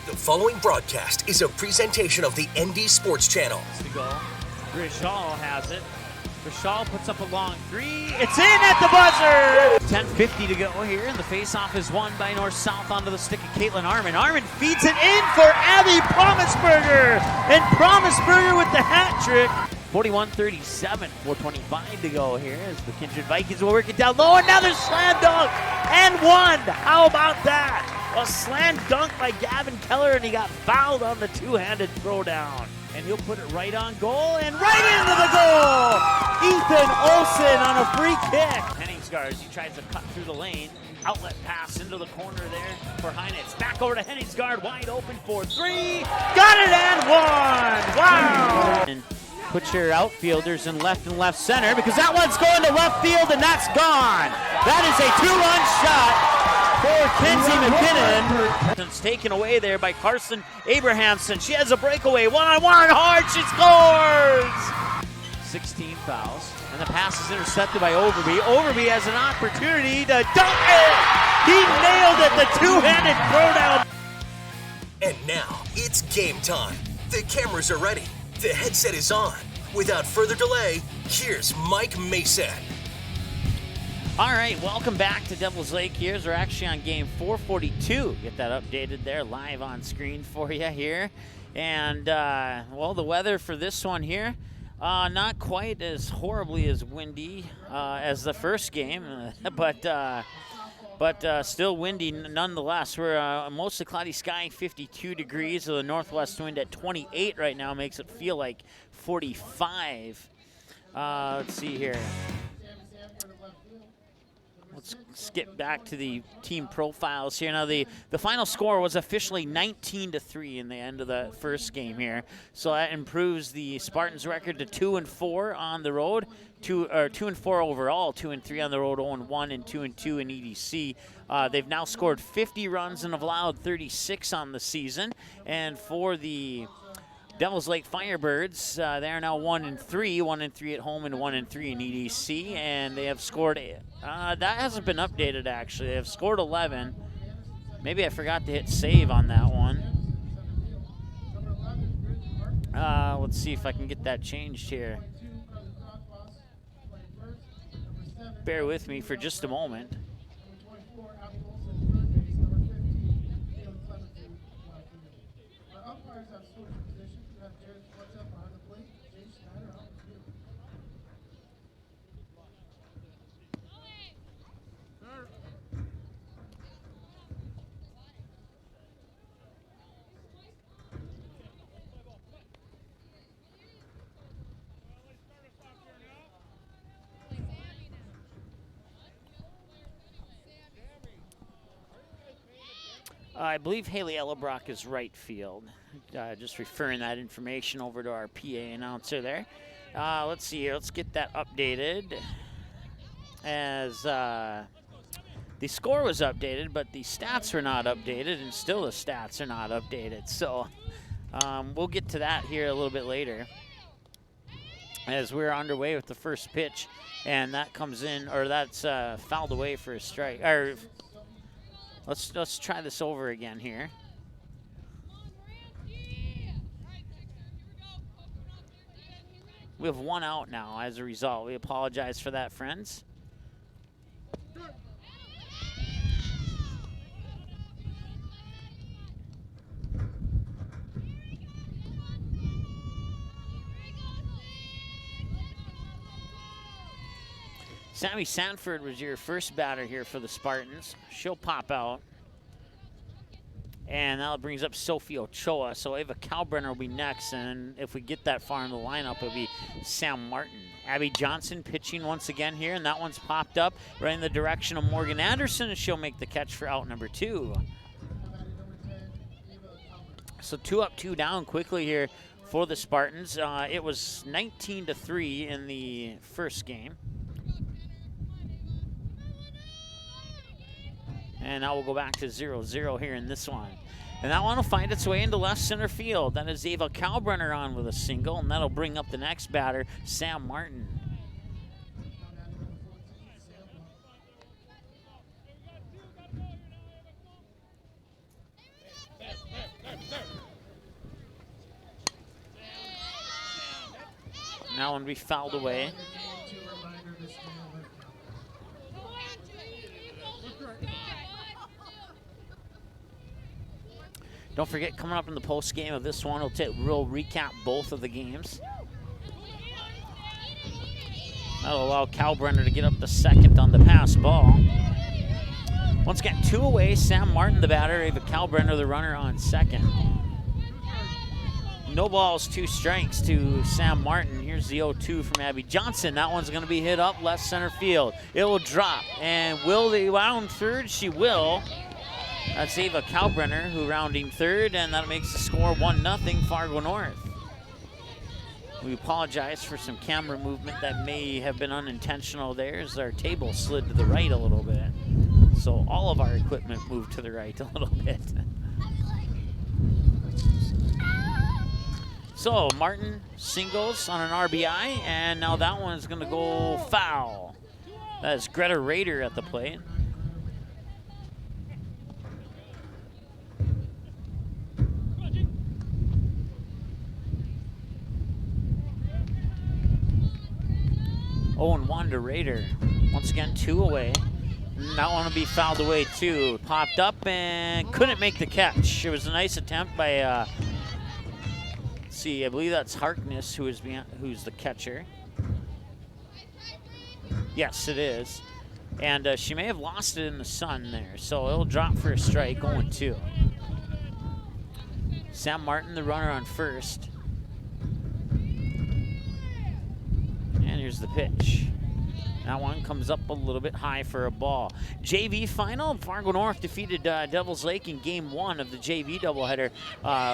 The following broadcast is a presentation of the ND Sports Channel. To go. Grishal has it. Grishal puts up a long three. It's in at the buzzer! 10:50 to go here, and the faceoff is won by North-South onto the stick of Caitlin Armin. Armin feeds it in for Abby Promisberger, and Promisberger with the hat trick. 41-37, 4:25 to go here as the Kindred Vikings will work it down low. Another slam dunk and one. How about that? A slam dunk by Gavin Keller, and he got fouled on the two-handed throwdown. And he'll put it right on goal and right into the goal. Ethan Olsen on a free kick. Henningsgaard, he tries to cut through the lane. Outlet pass into the corner there for Heinitz. Back over to Henningsgaard, wide open for three. Got it and one. Wow. And put your outfielders in left center because that one's going to left field and that's gone. That is a two-run shot for Kenzie McKinnon. It's taken away there by Carson Abrahamson. She has a breakaway. One-on-one hard. She scores. 16 fouls. And the pass is intercepted by Overby. Overby has an opportunity to dunk it. He nailed it. The two-handed throwdown. And now it's game time. The cameras are ready. The headset is on. Without further delay, here's Mike Mason. All right, welcome back to Devil's Lake here. We're actually on game 442. Get that updated there live on screen for you here. And, well, the weather for this one here, not quite as horribly as windy as the first game, but still windy nonetheless. We're mostly cloudy sky, 52 degrees. So the northwest wind at 28 right now makes it feel like 45. Let's see here. Let's skip back to the team profiles here. Now, the final score was officially 19-3 in the end of the first game here. So that improves the Spartans' record to 2-4 on the road, 2-4 overall, 2-3 on the road, 0-1 and 2-2 in EDC. They've now scored 50 runs and have allowed 36 on the season. And for the Devil's Lake Firebirds, they are now 1-3, 1-3 at home and 1-3 in EDC, and they have scored. That hasn't been updated actually. They have scored 11. Maybe I forgot to hit save on that one. Let's see if I can get that changed here. Bear with me for just a moment. I believe Haley Ellebrock is right field. Just referring that information over to our PA announcer there. Let's see here. Let's get that updated. As the score was updated, but the stats were not updated, and still the stats are not updated. So we'll get to that here a little bit later as we're underway with the first pitch, and that comes in, or that's fouled away for a strike. Or let's try this over again here. We have one out now as a result. We apologize for that, friends. Sammy Sanford was your first batter here for the Spartans. She'll pop out. And that brings up Sophie Ochoa. So Ava Kalbrenner will be next. And if we get that far in the lineup, it'll be Sam Martin. Abby Johnson pitching once again here. And that one's popped up right in the direction of Morgan Anderson. And she'll make the catch for out number 2. So 2 up, 2 down quickly here for the Spartans. It was 19-3 in the first game. And now we'll go back to 0-0 here in this one. And that one will find its way into left center field. That is Ava Kalbrenner on with a single, and that'll bring up the next batter, Sam Martin. Now one be fouled away. Don't forget, coming up in the post game of this one, we'll recap both of the games. That'll allow Kalbrenner to get up to second on the pass ball. Once again, 2 away. Sam Martin, the batter. Ava Kalbrenner, the runner, on second. No balls, 2 strikes to Sam Martin. Here's the 0-2 from Abby Johnson. That one's going to be hit up left center field. It will drop. And will they round third? She will. That's Ava Kalbrenner who rounding third, and that makes the score 1-0 Fargo North. We apologize for some camera movement that may have been unintentional there as our table slid to the right a little bit. So all of our equipment moved to the right a little bit. So Martin singles on an RBI, and now that one is going to go foul. That is Greta Rader at the plate. And 1 to Rader. Once again, 2 away. That one will be fouled away too. Popped up and couldn't make the catch. It was a nice attempt by, let's see, I believe that's Harkness who's the catcher. Yes, it is. And she may have lost it in the sun there. So it'll drop for a strike, 0-2. Sam Martin, the runner on first. And here's the pitch. That one comes up a little bit high for a ball. JV final, Fargo North defeated Devils Lake in game 1 of the JV doubleheader.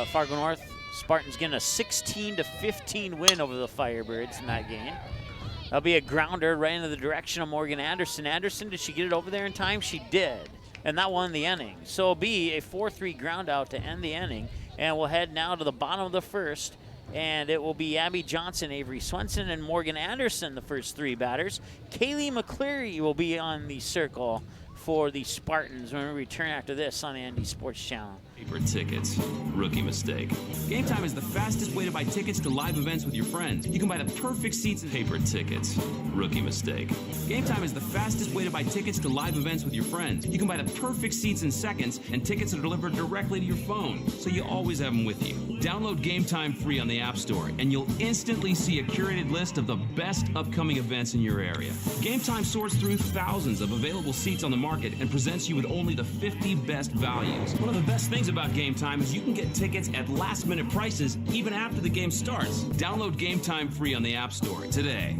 Fargo North Spartans getting a 16-15 win over the Firebirds in that game. That'll be a grounder right into the direction of Morgan Anderson. Anderson, did she get it over there in time? She did, and that won the inning. So it'll be a 4-3 ground out to end the inning, and we'll head now to the bottom of the first. And it will be Abby Johnson, Avery Swenson, and Morgan Anderson, the first 3 batters. Kaylee McCleary will be on the circle for the Spartans when we return after this on the Andy Sports Channel. Paper tickets. Rookie mistake. Game Time is the fastest way to buy tickets to live events with your friends. You can buy the perfect seats and paper tickets. Rookie mistake. Game Time is the fastest way to buy tickets to live events with your friends. You can buy the perfect seats in seconds, and tickets are delivered directly to your phone, so you always have them with you. Download Game Time free on the App Store, and you'll instantly see a curated list of the best upcoming events in your area. Game Time sorts through thousands of available seats on the market and presents you with only the 50 best values. One of the best things about Game Time is you can get tickets at last-minute prices even after the game starts. Download Game Time free on the App Store today.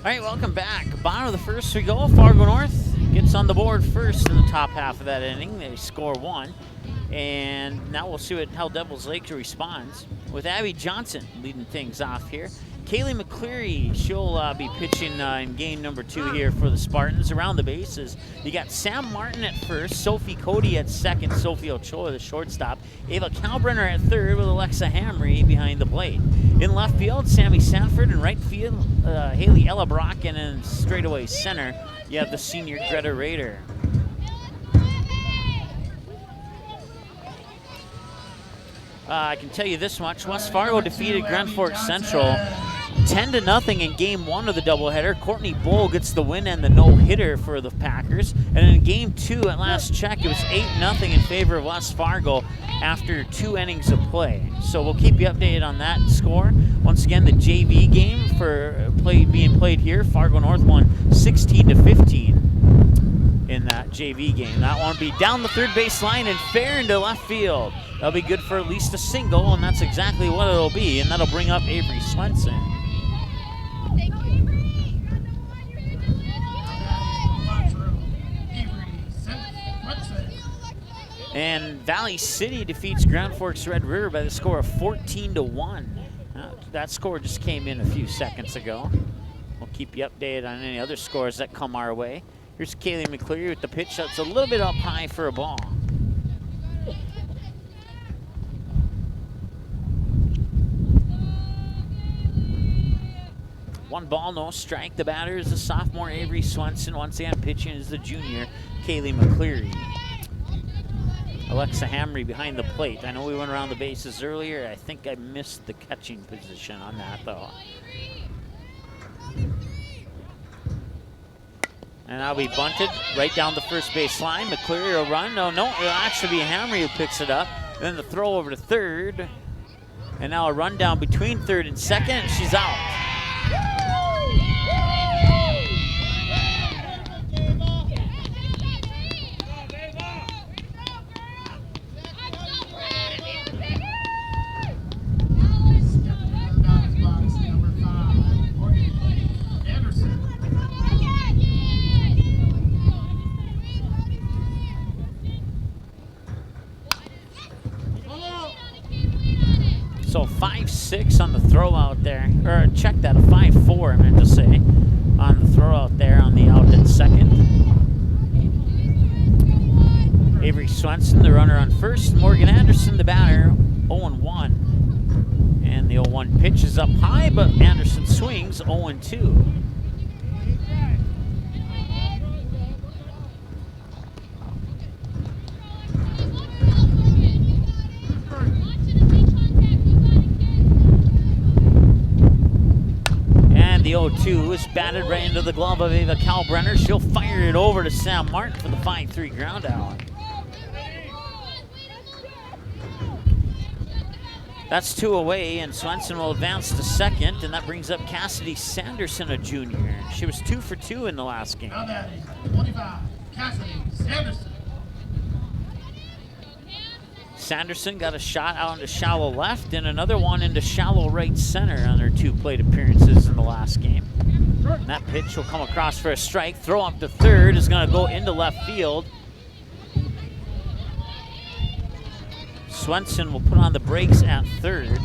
All right, welcome back. Bottom of the first we go. Fargo North gets on the board first in the top half of that inning. They score 1. And now we'll see how Devils Lake responds with Abby Johnson leading things off here. Kaylee McCleary, she'll be pitching in game number 2 here for the Spartans. Around the bases, you got Sam Martin at first, Sophie Cody at second, Sophie Ochoa, the shortstop, Ava Kalbrenner at third with Alexa Hamry behind the plate. In left field, Sammy Sanford. In right field, Haley Ella Brock. And in straightaway center, you have the senior Greta Rader. I can tell you this much. West Fargo defeated Grand Forks Central 10-0 in game 1 of the doubleheader. Courtney Bull gets the win and the no-hitter for the Packers. And in game 2, at last check, it was 8-0 in favor of West Fargo after 2 innings of play. So we'll keep you updated on that score. Once again, the JV game being played here. Fargo North won 16-15 in that JV game. That one will be down the third base line and fair into left field. That'll be good for at least a single, and that's exactly what it'll be, and that'll bring up Avery Swenson. And Valley City defeats Grand Forks Red River by the score of 14-1. that score just came in a few seconds ago. We'll keep you updated on any other scores that come our way. Here's Kaylee McCleary with the pitch that's a little bit up high for a ball. One ball, no strike. The batter is the sophomore Avery Swenson. Once again, pitching is the junior Kaylee McCleary. Alexa Hamry behind the plate. I know we went around the bases earlier. I think I missed the catching position on that, though. And that'll be bunted right down the first base line. McCleary will run. No, it'll actually be Hamry who picks it up. Then the throw over to third. And now a run down between third and second, and she's out. So 5-6 on the throw out there, or check that, a 5-4 I meant to say, on the throw out there on the out at second. Avery Swenson, the runner on first. Morgan Anderson, the batter, 0-1. And the 0-1 pitch is up high, but Anderson swings 0-2. The 0-2 is batted right into the glove of Ava Kalbrenner. She'll fire it over to Sam Martin for the 5-3 ground out. That's 2 away, and Swenson will advance to second, and that brings up Cassidy Sanderson, a junior. She was 2 for 2 in the last game. Now that is 25, Cassidy Sanderson. Sanderson got a shot out into shallow left and another one into shallow right center on her 2 plate appearances in the last game. And that pitch will come across for a strike. Throw up to third is going to go into left field. Swenson will put on the brakes at third.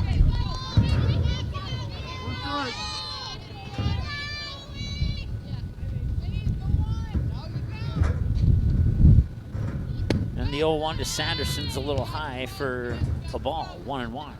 And the 0-1 to Sanderson's a little high for a ball, 1-1.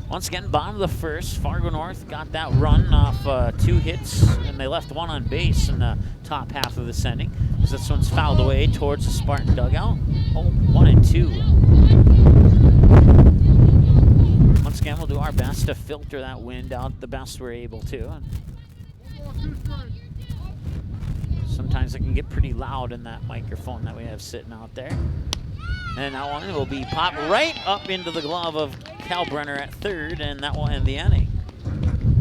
Once again, bottom of the first, Fargo North got that run off 2 hits, and they left 1 on base in the top half of this inning. As this one's fouled away towards the Spartan dugout. 1-2. Once again, we'll do our best to filter that wind out the best we're able to. Sometimes it can get pretty loud in that microphone that we have sitting out there. And that one will be popped right up into the glove of Kalbrenner at third, and that will end the inning.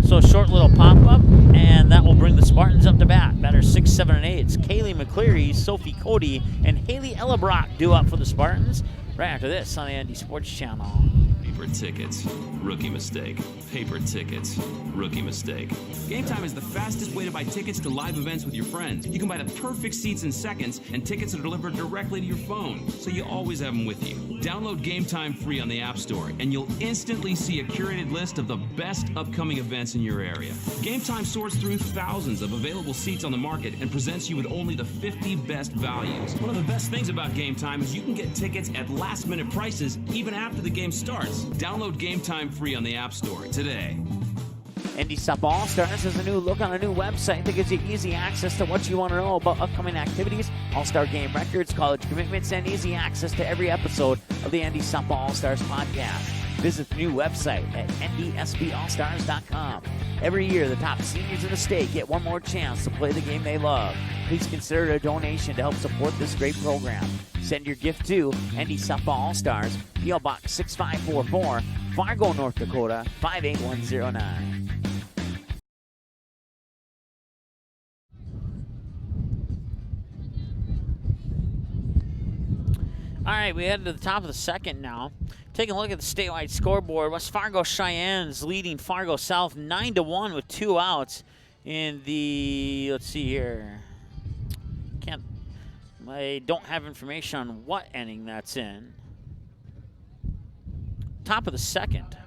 So a short little pop-up, and that will bring the Spartans up to bat. Batters 6, 7, and 8. It's Kaylee McCleary, Sophie Cody, and Haley Ellebrock due up for the Spartans right after this on the ND Sports Channel. Paper tickets, rookie mistake. Paper tickets, rookie mistake. Game Time is the fastest way to buy tickets to live events with your friends. You can buy the perfect seats in seconds, and tickets are delivered directly to your phone, so you always have them with you. Download Game Time free on the App Store, and you'll instantly see a curated list of the best upcoming events in your area. Game Time sorts through thousands of available seats on the market and presents you with only the 50 best values. One of the best things about Game Time is you can get tickets at last-minute prices even after the game starts. Download Game Time free on the App Store today. ND Sup All-Stars has a new look on a new website that gives you easy access to what you want to know about upcoming activities, all-star game records, college commitments, and easy access to every episode of the ND Sup All-Stars podcast. Visit the new website at ndsballstars.com. Every year, the top seniors in the state get one more chance to play the game they love. Please consider a donation to help support this great program. Send your gift to ND Sup All-Stars, P.O. Box 6544, Fargo, North Dakota, 58109. All right, we head to the top of the second now. Taking a look at the statewide scoreboard, West Fargo Cheyennes leading Fargo South 9-1 with 2 outs in the, let's see here. I don't have information on what inning that's in. Top of the second.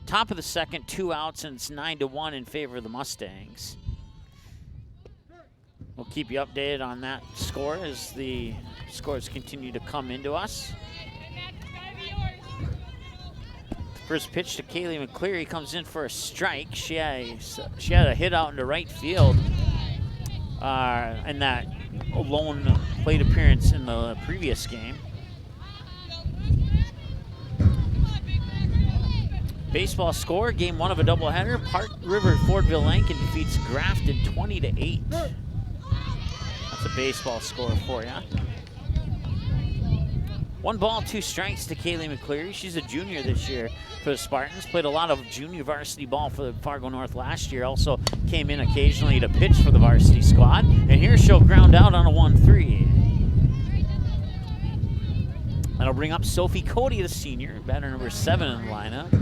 Top of the second, 2 outs, and it's 9-1 in favor of the Mustangs. We'll keep you updated on that score as the scores continue to come into us. First pitch to Kaylee McCleary comes in for a strike. She had a hit out into right field in that lone plate appearance in the previous game. Baseball score, game 1 of a doubleheader. Park River Fordville Lincoln defeats Grafton 20-8. That's a baseball score for you. 1 ball, 2 strikes to Kaylee McCleary. She's a junior this year for the Spartans. Played a lot of junior varsity ball for the Fargo North last year. Also came in occasionally to pitch for the varsity squad. And here she'll ground out on a 1-3. That'll bring up Sophie Cody, the senior, batter number 7 in the lineup.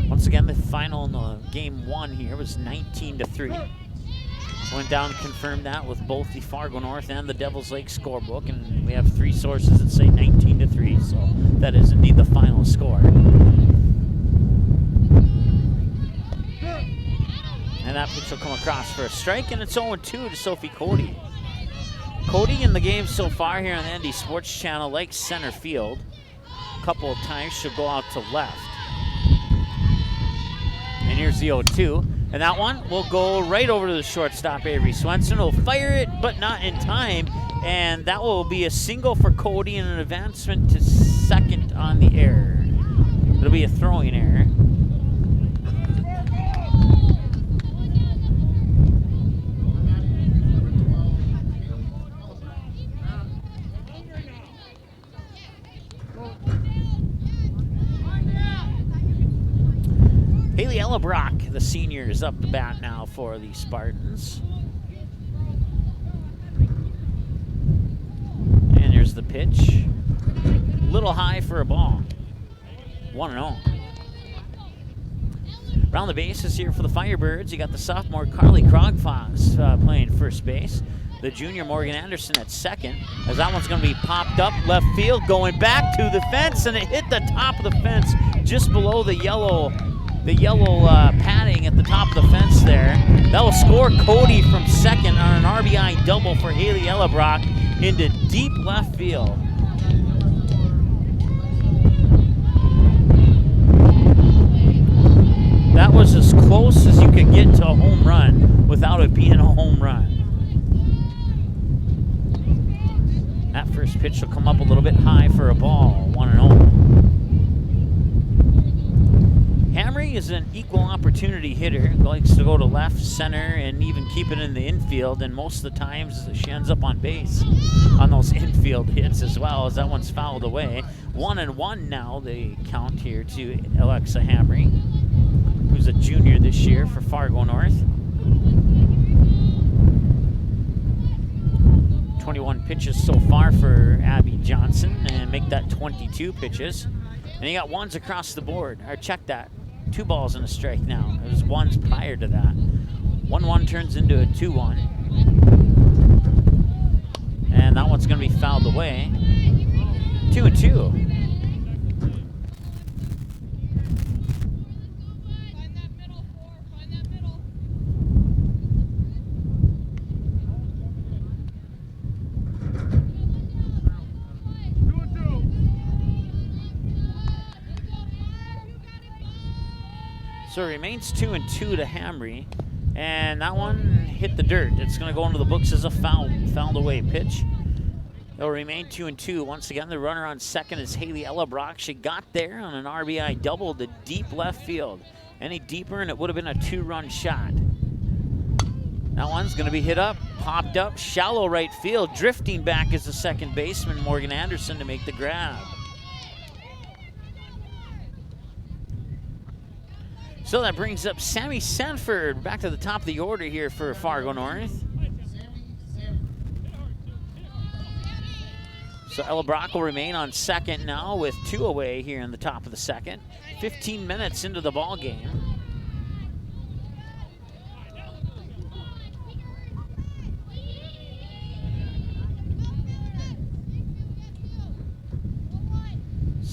Once again, the final in game 1 here was 19-3. Went down and confirmed that with both the Fargo North and the Devils Lake scorebook, and we have 3 sources that say 19-3, so that is indeed the final score. And that pitch will come across for a strike, and it's 0-2 to Sophie Cody. Cody in the game so far here on the ND Sports Channel likes center field. A couple of times she'll go out to left. And here's the 0-2. And that one will go right over to the shortstop, Avery Swenson. Will fire it, but not in time. And that will be a single for Cody and an advancement to second on the error. It'll be a throwing error. Haley Ellebrock, the senior, is up to bat now for the Spartans. And here's the pitch. A little high for a ball. 1-0. Around the bases here for the Firebirds, you got the sophomore Carly Krogfoss playing first base. The junior Morgan Anderson at second, as that one's going to be popped up left field, going back to the fence, and it hit the top of the fence just below the yellow padding at the top of the fence there. That will score Cody from second on an RBI double for Haley Ellebrock into deep left field. That was as close as you could get to a home run without it being a home run. That first pitch will come up a little bit high for a ball, 1-0. Hamry is an equal opportunity hitter, likes to go to left, center, and even keep it in the infield, and most of the times she ends up on base on those infield hits as well, as that one's fouled away. 1-1 now, they count here to Alexa Hamry, who's a junior this year for Fargo North. 21 pitches so far for Abby Johnson, and make that 22 pitches. And he got ones across the board, or check that. 2 balls and a strike now. It was ones prior to that. 1-1 turns into a 2-1. And that one's going to be fouled away. 2-2. So it remains 2-2 to Hamry, and that one hit the dirt. It's going to go into the books as a fouled away pitch. It'll remain 2-2. Once again, the runner on second is Haley Ellebrock. She got there on an RBI double to deep left field. Any deeper, and it would have been a 2-run shot. That one's going to be hit up, popped up, shallow right field. Drifting back is the second baseman, Morgan Anderson, to make the grab. So that brings up Sammy Sanford back to the top of the order here for Fargo North. So Ellebrock will remain on second now with 2 away here in the top of the second. 15 minutes into the ball game.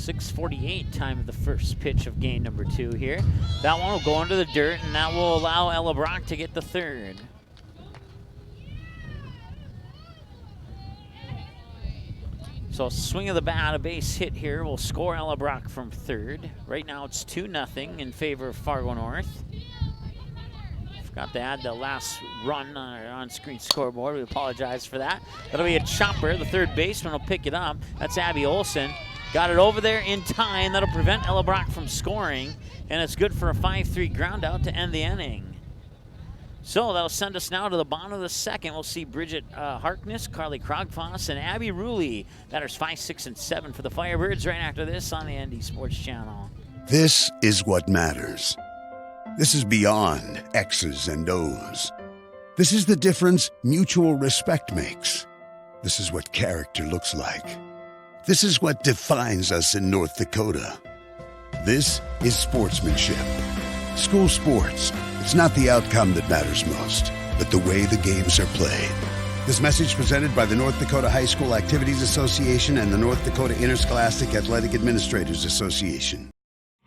6:48 time of the first pitch of game number 2 here. That one will go into the dirt, and that will allow Ella Brock to get the third. So swing of the bat, a base hit here will score Ella Brock from third. Right now it's 2-0 in favor of Fargo North. Forgot to add the last run on our on-screen scoreboard. We apologize for that. That'll be a chopper. The third baseman will pick it up. That's Abby Olson. Got it over there in time. That'll prevent Ella Brock from scoring, and it's good for a 5-3 ground out to end the inning. So that'll send us now to the bottom of the second. We'll see Bridget Harkness, Carly Krogfoss, and Abby Ruley. Batters 5, 6, and 7 for the Firebirds right after this on the ND Sports Channel. This is what matters. This is beyond X's and O's. This is the difference mutual respect makes. This is what character looks like. This is what defines us in North Dakota. This is sportsmanship. School sports. It's not the outcome that matters most, but the way the games are played. This message presented by the North Dakota High School Activities Association and the North Dakota Interscholastic Athletic Administrators Association.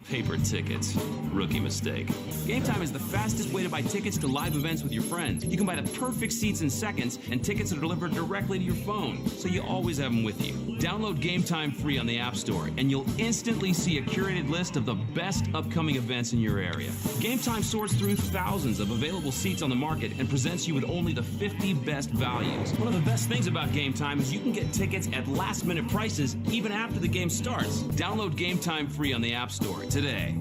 Paper tickets. Rookie mistake. Game Time is the fastest way to buy tickets to live events with your friends. You can buy the perfect seats in seconds, and tickets are delivered directly to your phone, so you always have them with you. Download Game Time free on the App Store, and you'll instantly see a curated list of the best upcoming events in your area. Game Time sorts through thousands of available seats on the market and presents you with only the 50 best values. One of the best things about Game Time is you can get tickets at last-minute prices even after the game starts. Download Game Time free on the App Store today.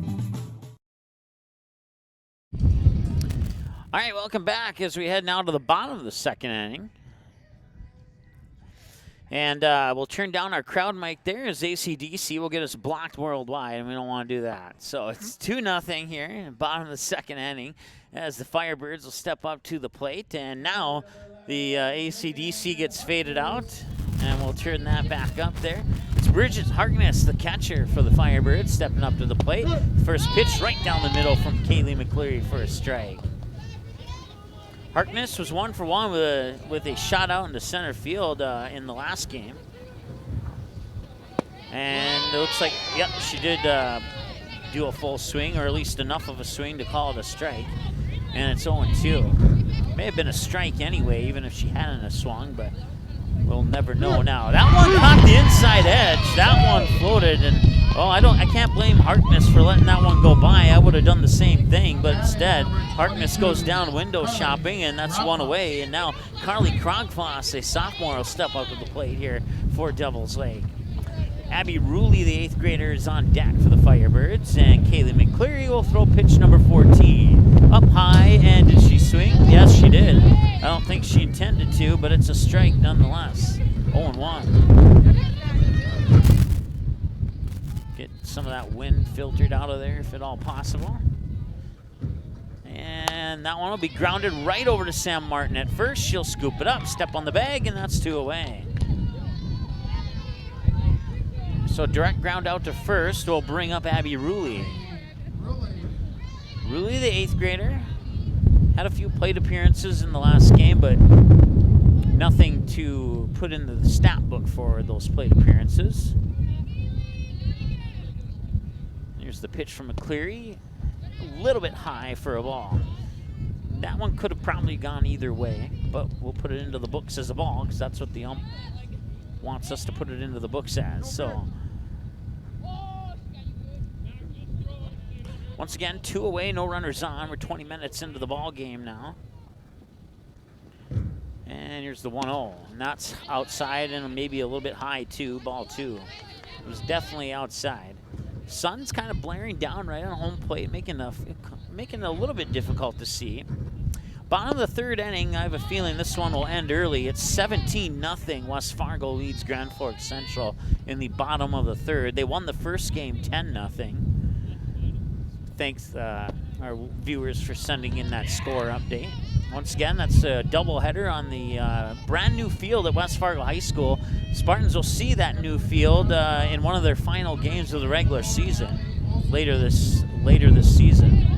All right, welcome back as we head now to the bottom of the second inning. And we'll turn down our crowd mic there as AC/DC will get us blocked worldwide, and we don't want to do that. So it's 2-0 here in the bottom of the second inning as the Firebirds will step up to the plate. And now the AC/DC gets faded out, and we'll turn that back up there. It's Bridget Harkness, the catcher for the Firebirds, stepping up to the plate. First pitch right down the middle from Kaylee McCleary for a strike. Harkness was 1 for 1 with a shot out into center field in the last game. And it looks like, yep, she did do a full swing, or at least enough of a swing to call it a strike. And it's 0-2. May have been a strike anyway, even if she hadn't swung, but we'll never know now. That one caught the inside edge. That one floated, and I can't blame Harkness for letting that one go by. I would have done the same thing, but instead, Harkness goes down window shopping, and that's one away. And now Carly Krogfoss, a sophomore, will step up to the plate here for Devil's Lake. Abby Ruley, the 8th grader, is on deck for the Firebirds, and Kaylee McCleary will throw pitch number 14. Up high, and did she swing? Yes, she did. I don't think she intended to, but it's a strike nonetheless. 0-1. Get some of that wind filtered out of there if at all possible. And that one will be grounded right over to Sam Martin at first. She'll scoop it up, step on the bag, and that's 2 away. So direct ground out to first will bring up Abby Ruley. Ruley, the 8th grader, had a few plate appearances in the last game, but nothing to put into the stat book for those plate appearances. Here's the pitch from McCleary. A little bit high for a ball. That one could have probably gone either way, but we'll put it into the books as a ball because that's what the ump wants us to put it into the books as. So once again, 2 away, no runners on. We're 20 minutes into the ball game now. And here's the 1-0. And that's outside and maybe a little bit high too, ball 2. It was definitely outside. Sun's kind of blaring down right on home plate, making it a little bit difficult to see. Bottom of the third inning, I have a feeling this one will end early. It's 17-0. West Fargo leads Grand Forks Central in the bottom of the third. They won the first game 10-0. Thanks our viewers for sending in that score update. Once again, that's a doubleheader on the brand new field at West Fargo High School. Spartans will see that new field in one of their final games of the regular season later this season.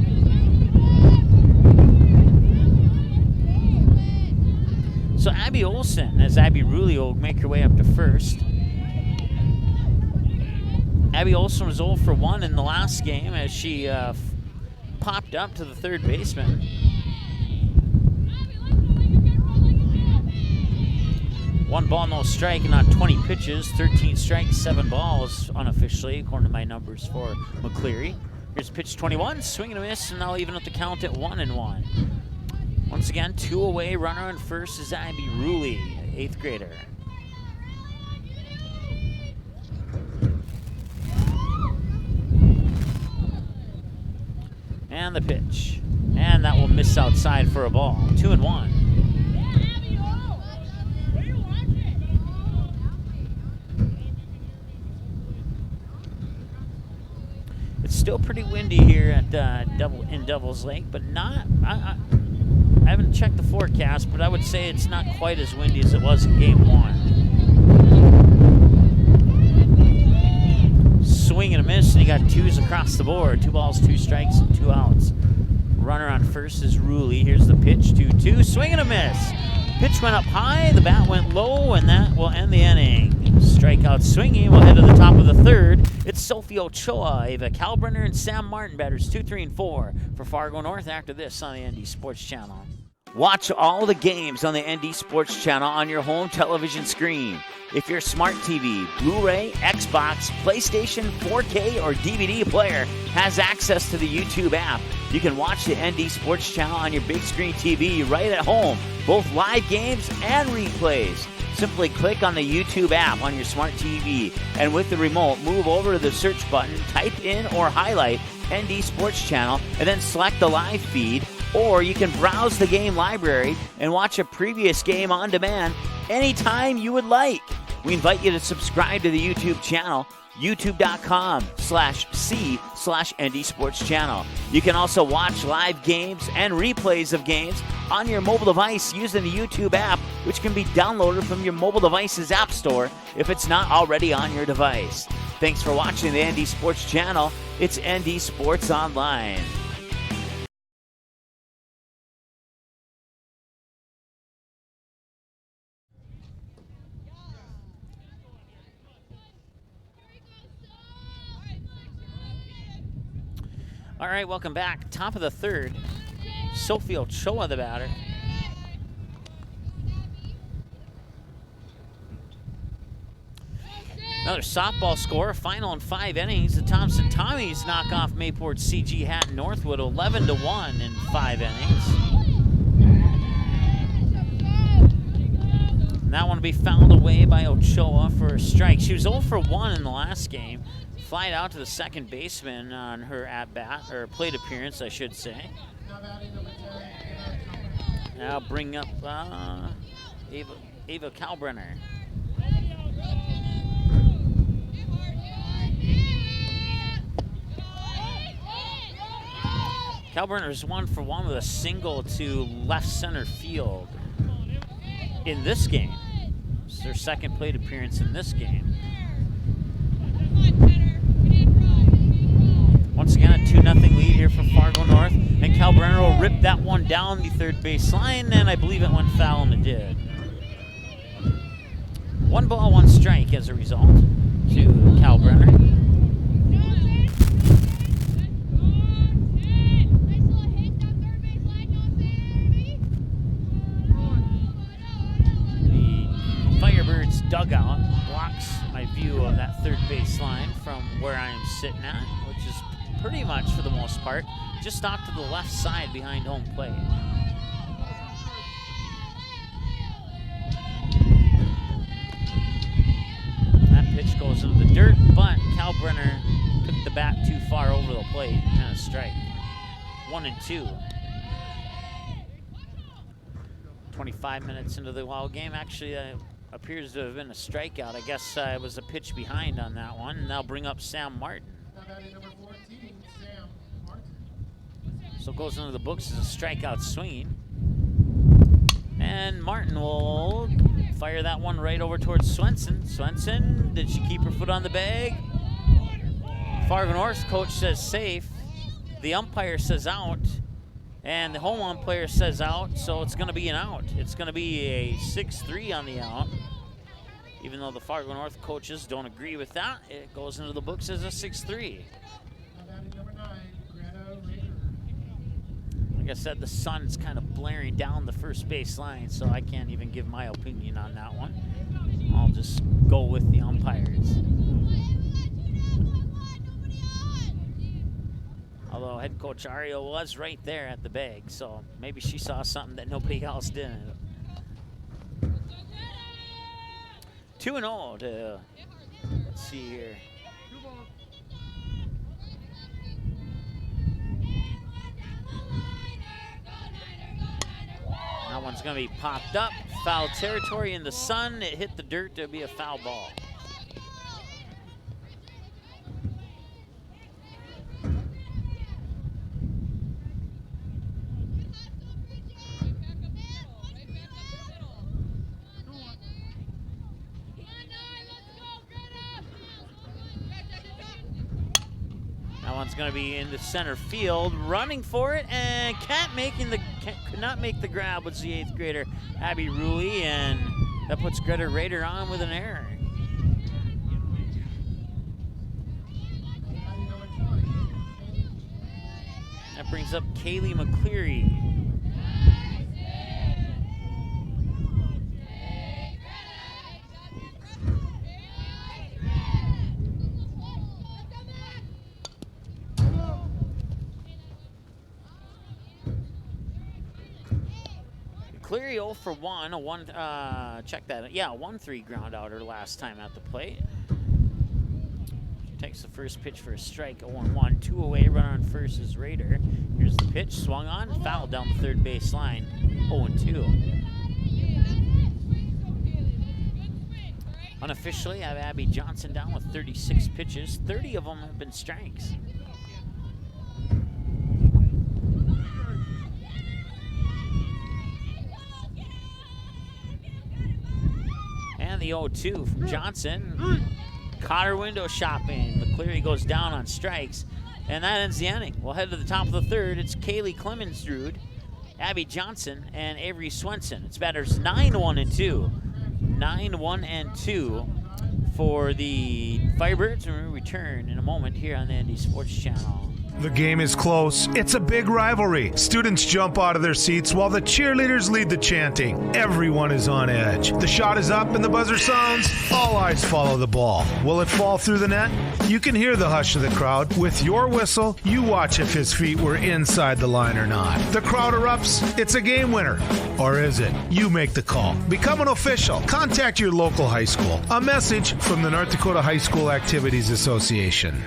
So Abby Olson, as Abby Ruley will make her way up to first. Abby Olson was 0 for 1 in the last game as she popped up to the third baseman. One ball, no strike, and on 20 pitches, 13 strikes, 7 balls unofficially, according to my numbers for McCleary. Here's pitch 21, swing and a miss, and now even up the count at 1-1. Once again, 2 away, runner on first is Abby Ruley, 8th grader. And the pitch. And that will miss outside for a ball. 2-1. It's still pretty windy here at Devil's Lake, but not. I haven't checked the forecast, but I would say it's not quite as windy as it was in Game 1. Swing and a miss, and he got 2s across the board. 2 balls, 2 strikes, and 2 outs. Runner on first is Ruley. Here's the pitch, 2-2. Swing and a miss. Pitch went up high, the bat went low, and that will end the inning. Strikeout swinging. We'll head to the top of the third. It's Sophie Ochoa, Ava Kalbrenner, and Sam Martin, batters 2, 3, and 4 for Fargo North after this on the ND Sports Channel. Watch all the games on the ND Sports Channel on your home television screen. If your smart TV, Blu-ray, Xbox, PlayStation, 4K, or DVD player has access to the YouTube app, you can watch the ND Sports Channel on your big screen TV right at home, both live games and replays. Simply click on the YouTube app on your smart TV, and with the remote, move over to the search button, type in or highlight ND Sports Channel, and then select the live feed. Or you can browse the game library and watch a previous game on demand anytime you would like. We invite you to subscribe to the YouTube channel, youtube.com/c/ND Sports Channel. You can also watch live games and replays of games on your mobile device using the YouTube app, which can be downloaded from your mobile device's app store if it's not already on your device. Thanks for watching the ND Sports Channel. It's ND Sports Online. All right, welcome back. Top of the third. Sophie Ochoa, the batter. Another softball score. Final in 5 innings. The Thompson Tommies knock off Mayport CG Hatton Northwood 11-1 in 5 innings. And that one will be fouled away by Ochoa for a strike. She was 0 for 1 in the last game. Flied out to the second baseman on her at-bat, or plate appearance, I should say. Now bring up Ava Kalbrenner. Kalbrenner's 1 for 1 with a single to left center field in this game. It's their second plate appearance in this game. Once again, a 2-0 lead here for Fargo North, and Kalbrenner will rip that one down the third base line, and I believe it went foul, and it did. 1 ball, 1 strike as a result to Kalbrenner. The Firebirds dugout blocks my view of that third base line from where I am sitting at, which is pretty much, for the most part, just off to the left side behind home plate. That pitch goes into the dirt, but Kalbrenner took the bat too far over the plate and a strike. 1-2. 25 minutes into the ball game. Actually, appears to have been a strikeout. I guess it was a pitch behind on that one. And they'll bring up Sam Martin. So it goes into the books as a strikeout swinging. And Martin will fire that one right over towards Swenson. Swenson, did she keep her foot on the bag? Fargo North coach says safe. The umpire says out. And the home umpire says out, so it's going to be an out. It's going to be a 6-3 on the out. Even though the Fargo North coaches don't agree with that, it goes into the books as a 6-3. Number 9, Greta Rader. Like I said, the sun's kind of blaring down the first base line, so I can't even give my opinion on that one. I'll just go with the umpires. Although head coach Ario was right there at the bag, so maybe she saw something that nobody else did. 2-0 to, let's see here. That one's going to be popped up. Foul territory in the sun. It hit the dirt. It'll be a foul ball. That one's going to be into center field, running for it, and could not make the grab was the 8th grader Abby Ruley, and that puts Greta Rader on with an error. That brings up Kaylee McCleary. Cleary 0 for 1, check that, yeah, 1-3 ground outer last time at the plate. Takes the first pitch for a strike, 0-1, 2 away, run on first is Rader. Here's the pitch, swung on, fouled down the third base line, 0-2. Unofficially, I have Abby Johnson down with 36 pitches, 30 of them have been strikes. And the 0-2 from Johnson. Caught her window shopping. McCleary goes down on strikes. And that ends the inning. We'll head to the top of the third. It's Kaylee Clemensrud, Abby Johnson, and Avery Swenson. It's batters 9-1-2. 9-1-2 for the Firebirds. And we'll return in a moment here on the Indy Sports Channel. The game is close. It's a big rivalry. Students jump out of their seats while the cheerleaders lead the chanting. Everyone is on edge. The shot is up and the buzzer sounds. All eyes follow the ball. Will it fall through the net? You can hear the hush of the crowd. With your whistle, you watch if his feet were inside the line or not. The crowd erupts. It's a game winner. Or is it? You make the call. Become an official. Contact your local high school. A message from the North Dakota High School Activities Association.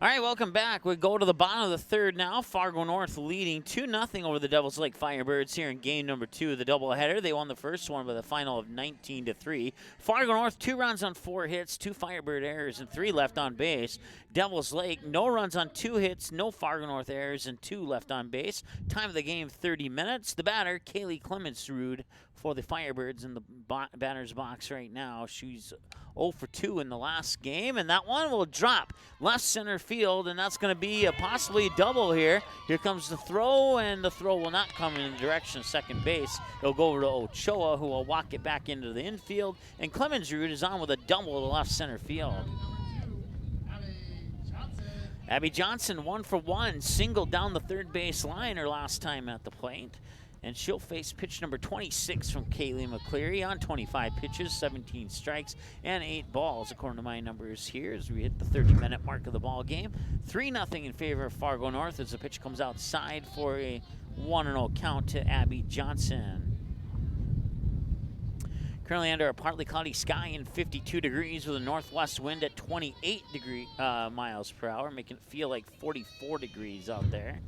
All right, welcome back. We go to the bottom of the third now. Fargo North leading 2-0 over the Devils Lake Firebirds here in game number 2 of the doubleheader. They won the first one by the final of 19-3. Fargo North, 2 runs on 4 hits, 2 Firebird errors, and 3 left on base. Devils Lake, no runs on 2 hits, no Fargo North errors, and 2 left on base. Time of the game, 30 minutes. The batter, Kaylee Clemensrud, for the Firebirds in the batter's box right now. She's 0 for 2 in the last game, and that one will drop left center field, and that's going to be possibly a double here. Here comes the throw, and the throw will not come in the direction of second base. It'll go over to Ochoa, who will walk it back into the infield, and Clemensrud is on with a double to left center field. Abby Johnson, 1 for 1, singled down the third base line her last time at the plate. And she'll face pitch number 26 from Kaylee McCleary on 25 pitches, 17 strikes, and 8 balls, according to my numbers here, as we hit the 30-minute mark of the ball game. 3-0 in favor of Fargo North as the pitch comes outside for a 1-0 count to Abby Johnson. Currently under a partly cloudy sky and 52 degrees with a northwest wind at 28 miles per hour, making it feel like 44 degrees out there.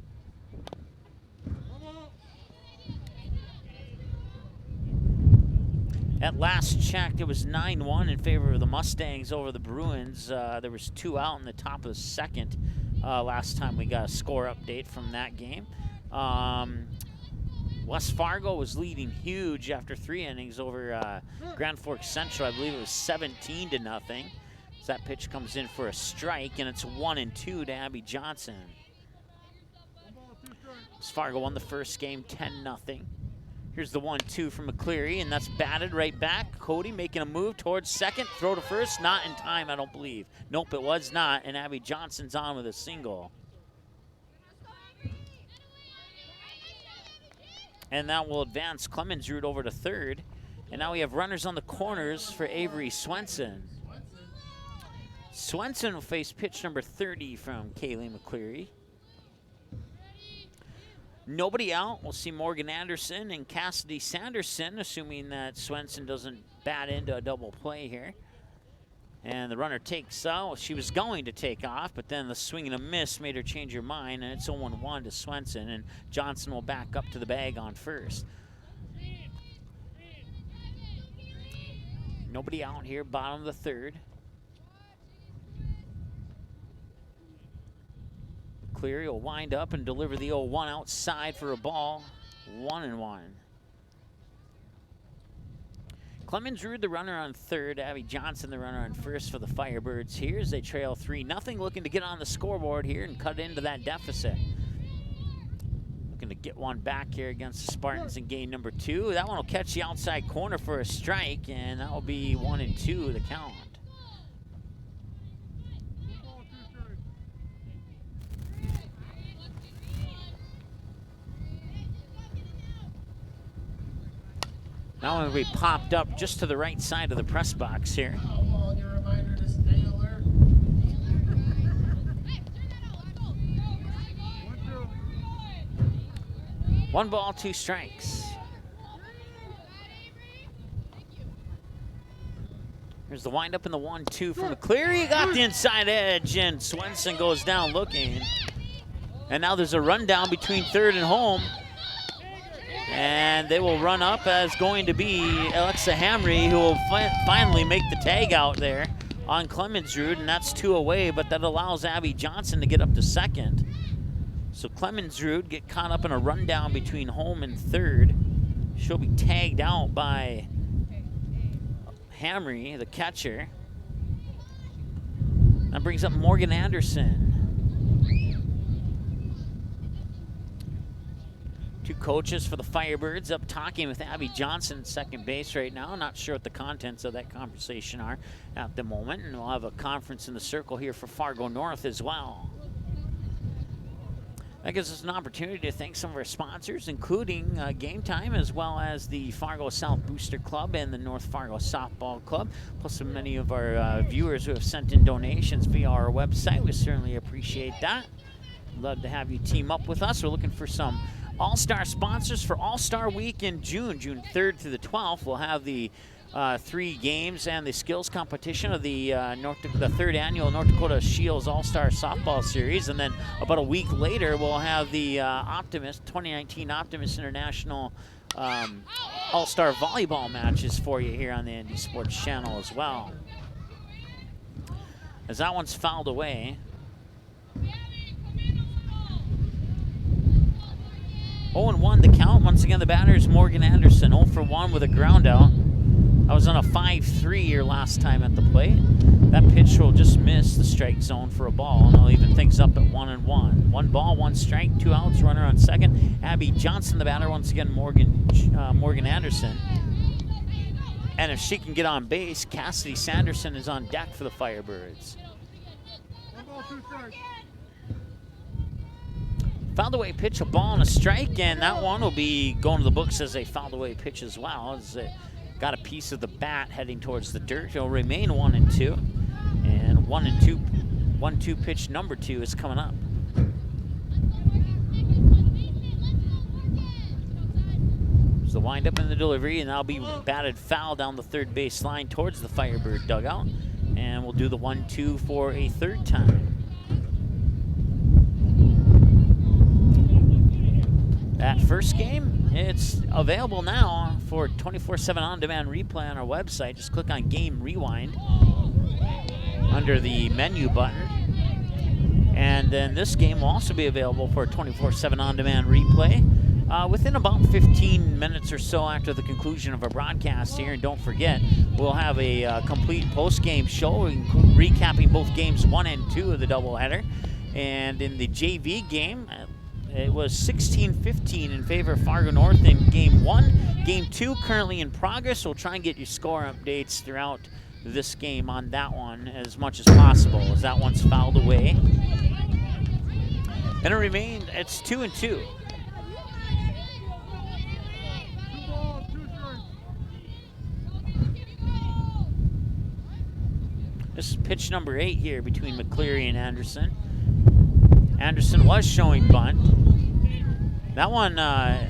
At last checked, it was 9-1 in favor of the Mustangs over the Bruins. There was 2 out in the top of the second last time we got a score update from that game. West Fargo was leading huge after 3 innings over Grand Forks Central. I believe it was 17-0. As that pitch comes in for a strike, and it's 1-2 to Abby Johnson. West Fargo won the first game 10-0. Here's the 1-2 from McCleary, and that's batted right back. Cody making a move towards second. Throw to first, not in time, I don't believe. Nope, it was not, and Abby Johnson's on with a single. And that will advance Clemensrud over to third. And now we have runners on the corners for Avery Swenson. Swenson will face pitch number 30 from Kaylee McCleary. Nobody out. We'll see Morgan Anderson and Cassidy Sanderson, assuming that Swenson doesn't bat into a double play here. And the runner takes out. She was going to take off, but then the swing and a miss made her change her mind, and it's 0-1 to Swenson, and Johnson will back up to the bag on first. Nobody out here, bottom of the third. Cleary will wind up and deliver the 0-1 outside for a ball. 1-1. Clemensrud, the runner on third. Abby Johnson, the runner on first for the Firebirds here as they trail 3-0, looking to get on the scoreboard here and cut into that deficit. Looking to get one back here against the Spartans in game number 2. That one will catch the outside corner for a strike, and that will be 1-2 the count. Now I'm going to be popped up just to the right side of the press box here. Well, your reminder to stay alert. 1 ball, 2 strikes. Here's the windup in the 1-2 from McCleary. Got the inside edge, and Swenson goes down looking. And now there's a rundown between third and home. And they will run up as going to be Alexa Hamry, who will finally make the tag out there on Clemensrud, and that's 2 away, but that allows Abby Johnson to get up to second. So Clemensrud get caught up in a rundown between home and third. She'll be tagged out by Hamry, the catcher. That brings up Morgan Anderson. 2 coaches for the Firebirds up talking with Abby Johnson at second base right now. Not sure what the contents of that conversation are at the moment. And we'll have a conference in the circle here for Fargo North as well. That gives us an opportunity to thank some of our sponsors, including Game Time, as well as the Fargo South Booster Club and the North Fargo Softball Club, plus so many of our viewers who have sent in donations via our website. We certainly appreciate that. Love to have you team up with us. We're looking for some All-Star sponsors for All-Star Week in June 3rd through the 12th. We'll have the 3 games and the skills competition of the third annual North Dakota Shields All-Star Softball Series. And then about a week later, we'll have the 2019 Optimist International All-Star Volleyball matches for you here on the Indy Sports Channel as well. As that one's fouled away. 0-1 the count. Once again, the batter is Morgan Anderson, 0 for 1 with a ground out. I was on a 5-3 here last time at the plate. That pitch will just miss the strike zone for a ball, and I'll even things up at 1-1. 1 ball, 1 strike, 2 outs, runner on second. Abby Johnson, the batter, once again, Morgan Anderson. And if she can get on base, Cassidy Sanderson is on deck for the Firebirds. 1 ball, 2 strikes. Fouled away pitch, a ball and a strike, and that one will be going to the books as a fouled away pitch as well. As it got a piece of the bat heading towards the dirt. It'll remain 1-2, and 1-2 pitch number 2 is coming up. There's the windup in the delivery, and that'll be batted foul down the third base line towards the Firebird dugout, and we'll do the 1-2 for a third time. that first game. It's available now for 24/7 on-demand replay on our website. Just click on Game Rewind under the menu button. And then this game will also be available for 24/7 on-demand replay within about 15 minutes or so after the conclusion of our broadcast here. And don't forget, we'll have a complete post-game show recapping both games 1 and 2 of the doubleheader. And in the JV game, it was 16-15 in favor of Fargo North in Game 1. Game 2 currently in progress. We'll try and get you score updates throughout this game on that one as much as possible, as that one's fouled away. And it's 2-2. This is pitch number 8 here between McCleary and Anderson. Anderson was showing bunt. That one, I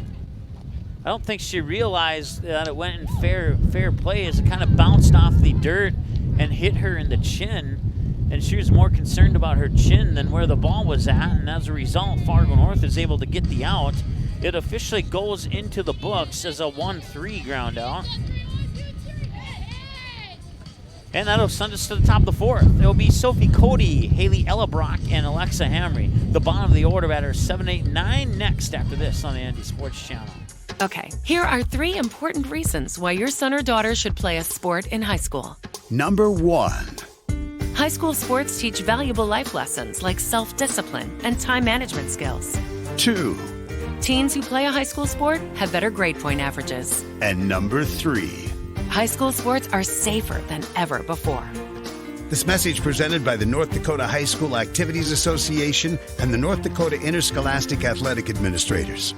don't think she realized that it went in fair play, as it kind of bounced off the dirt and hit her in the chin. And she was more concerned about her chin than where the ball was at. And as a result, Fargo North is able to get the out. It officially goes into the books as a 1-3 ground out. And that'll send us to the top of the 4th. It'll be Sophie Cody, Haley Ellebrock, and Alexa Hamry. The bottom of the order batters 7, 8, 9 next after this on the Andy Sports Channel. Okay, here are 3 important reasons why your son or daughter should play a sport in high school. Number 1. High school sports teach valuable life lessons like self-discipline and time management skills. 2. Teens who play a high school sport have better grade point averages. And number 3. High school sports are safer than ever before. This message presented by the North Dakota High School Activities Association and the North Dakota Interscholastic Athletic Administrators.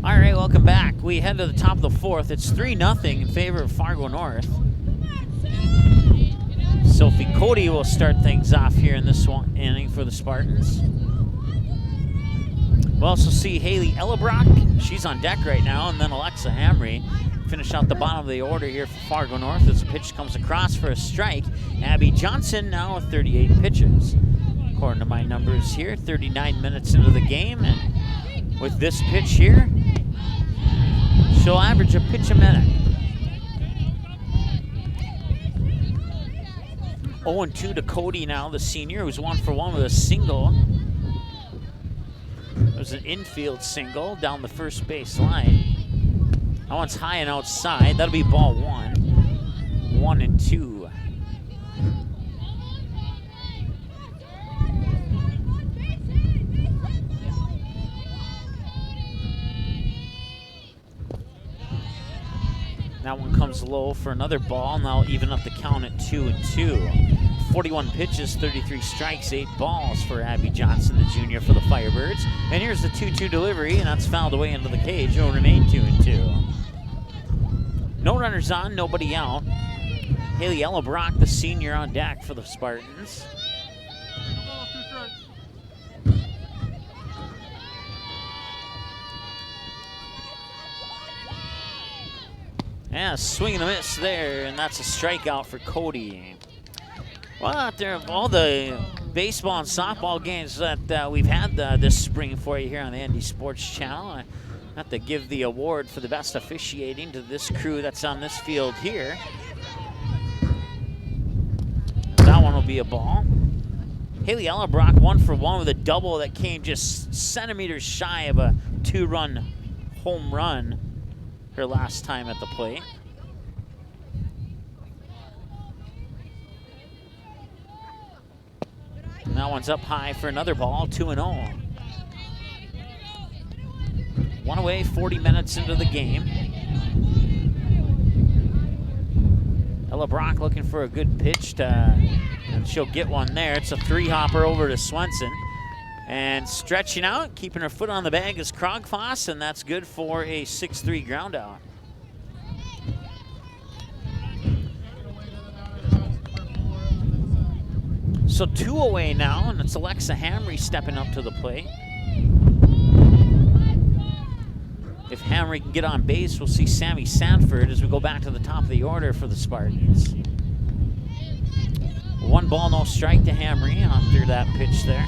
All right, welcome back. We head to the top of the 4th. It's 3-0 in favor of Fargo North. Sophie Cody will start things off here in this one inning for the Spartans. We'll also see Haley Ellebrock. She's on deck right now, and then Alexa Hamry finish out the bottom of the order here for Fargo North as the pitch comes across for a strike. Abby Johnson now with 38 pitches. According to my numbers here, 39 minutes into the game, and with this pitch here, she'll average a pitch a minute. 0-2 to Cody now, the senior, who's 1 for 1 with a single. It was an infield single down the first base line. That one's high and outside. That'll be ball 1. 1-2. That one comes low for another ball, and that'll even up the count at 2-2. 41 pitches, 33 strikes, 8 balls for Abby Johnson, the junior, for the Firebirds. And here's the 2-2 delivery, and that's fouled away into the cage. It'll remain 2-2. No runners on, nobody out. Haley Ellebrock, the senior, on deck for the Spartans. Yeah, swing and a miss there, and that's a strikeout for Cody. Well, out there, of all the baseball and softball games that we've had this spring for you here on the Andy Sports Channel, I have to give the award for the best officiating to this crew that's on this field here. That one will be a ball. Haley Ellebrock 1 for 1 with a double that came just centimeters shy of a 2-run home run her last time at the plate. And that one's up high for another ball, 2-0. One away, 40 minutes into the game. Ella Brock looking for a good pitch and she'll get one there. It's a 3-hopper over to Swenson. And stretching out, keeping her foot on the bag is Krogfoss, and that's good for a 6-3 ground out. So 2 away now, and it's Alexa Hamry stepping up to the plate. If Hamry can get on base, we'll see Sammy Sanford as we go back to the top of the order for the Spartans. 1 ball, no strike to Hamry after that pitch there.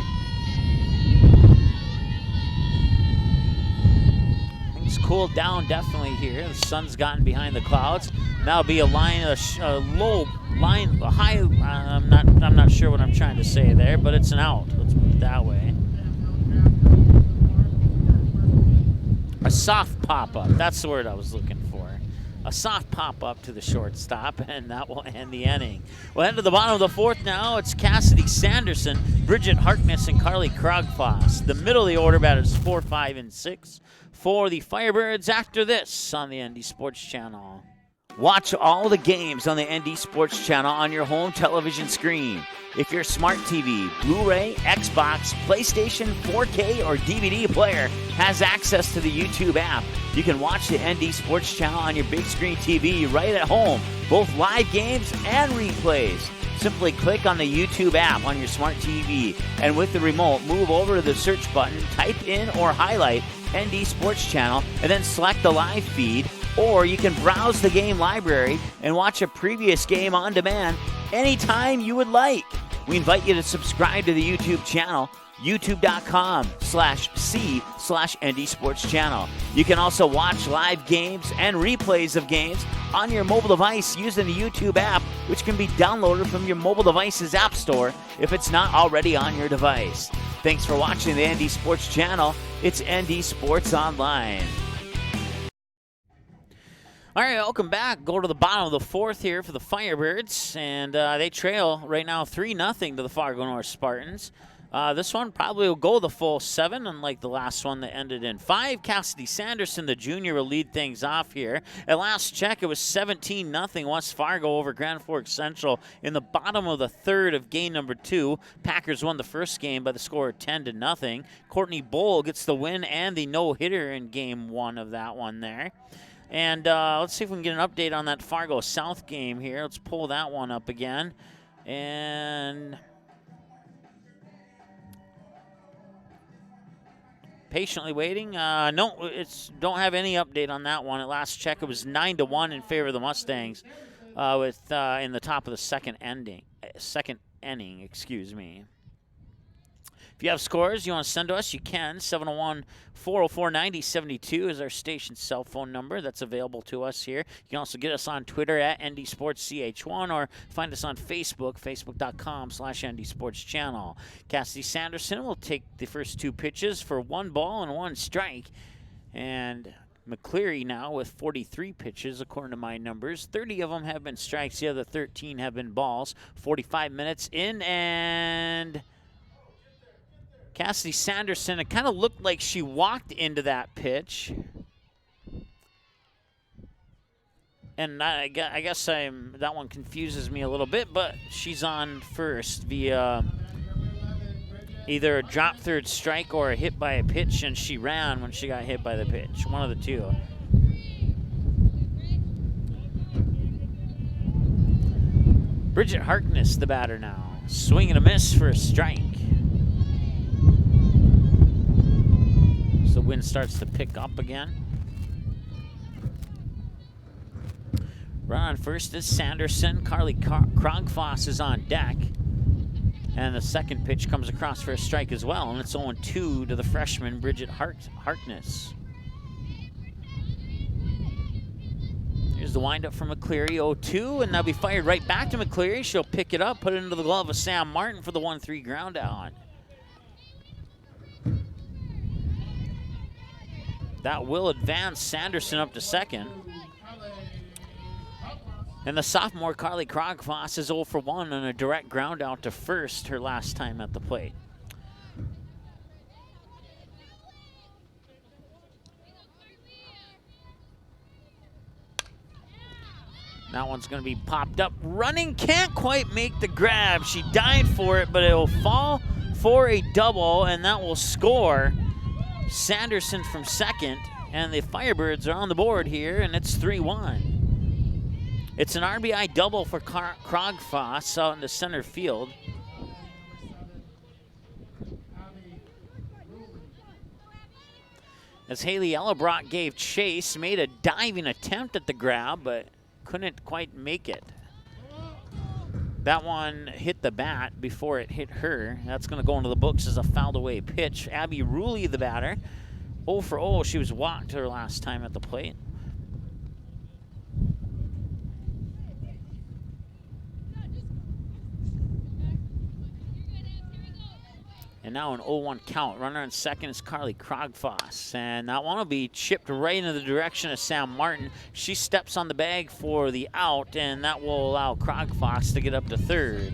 Things cooled down definitely here. The sun's gotten behind the clouds. That'll be a line, a low line, a high. I'm not sure what I'm trying to say there, but it's an out. Let's put it that way. A soft pop-up. That's the word I was looking for. A soft pop-up to the shortstop, and that will end the inning. We'll head to the bottom of the 4th now. It's Cassidy Sanderson, Bridget Harkness, and Carly Krogfoss. The middle of the order batters 4, 5, and 6 for the Firebirds after this on the ND Sports Channel. Watch all the games on the ND Sports Channel on your home television screen. If your smart TV, Blu-ray, Xbox, PlayStation, 4K, or DVD player has access to the YouTube app, you can watch the ND Sports Channel on your big screen TV right at home, both live games and replays. Simply click on the YouTube app on your smart TV, and with the remote, move over to the search button, type in or highlight ND Sports Channel, and then select the live feed. Or you can browse the game library and watch a previous game on demand anytime you would like. We invite you to subscribe to the YouTube channel, youtube.com/c/ND Sports Channel. You can also watch live games and replays of games on your mobile device using the YouTube app, which can be downloaded from your mobile device's app store if it's not already on your device. Thanks for watching the ND Sports Channel. It's ND Sports Online. All right, welcome back. Go to the bottom of the 4th here for the Firebirds, and they trail right now 3-0 to the Fargo North Spartans. This one probably will go the full 7, unlike the last one that ended in 5. Cassidy Sanderson, the junior, will lead things off here. At last check, it was 17-0 West Fargo over Grand Forks Central in the bottom of the 3rd of game number 2. Packers won the first game by the score of 10-0. Courtney Bowl gets the win and the no-hitter in game 1 of that one there. And let's see if we can get an update on that Fargo South game here. Let's pull that one up again. And patiently waiting. No, don't have any update on that one. At last check, it was 9-1 in favor of the Mustangs with in the top of the second inning. Excuse me. If you have scores you want to send to us, you can. 701-404-9072 is our station cell phone number that's available to us here. You can also get us on Twitter at NDSportsCH1 or find us on Facebook, facebook.com/ND Sports Channel. Cassidy Sanderson will take the first 2 pitches for 1 ball and 1 strike. And McCleary now with 43 pitches, according to my numbers. 30 of them have been strikes. The other 13 have been balls. 45 minutes in, and Cassidy Sanderson, it kind of looked like she walked into that pitch. And I guess that one confuses me a little bit, but she's on first via either a drop third strike or a hit by a pitch, and she ran when she got hit by the pitch. One of the two. Bridget Harkness, the batter now. Swing and a miss for a strike. So the wind starts to pick up again. Run on first is Sanderson. Carly Krogfoss is on deck. And the second pitch comes across for a strike as well. And it's 0-2 to the freshman, Bridget Harkness. Here's the windup from McCleary, 0-2. And that'll be fired right back to McCleary. She'll pick it up, put it into the glove of Sam Martin for the 1-3 ground out. That will advance Sanderson up to second. And the sophomore Carly Krogfoss is 0 for 1 on a direct ground out to first, her last time at the plate. That one's going to be popped up. Running, can't quite make the grab. She died for it, but it will fall for a double, and that will score Sanderson from second. And the Firebirds are on the board here, and it's 3-1. It's an RBI double for Krogfoss out into center field. As Haley Ellebrock gave chase, made a diving attempt at the grab, but couldn't quite make it. That one hit the bat before it hit her. That's going to go into the books as a fouled away pitch. Abby Ruley, the batter. 0 for 0. She was walked her last time at the plate. And now an 0-1 count. Runner on second is Carly Krogfoss. And that one will be chipped right into the direction of Sam Martin. She steps on the bag for the out, and that will allow Krogfoss to get up to third.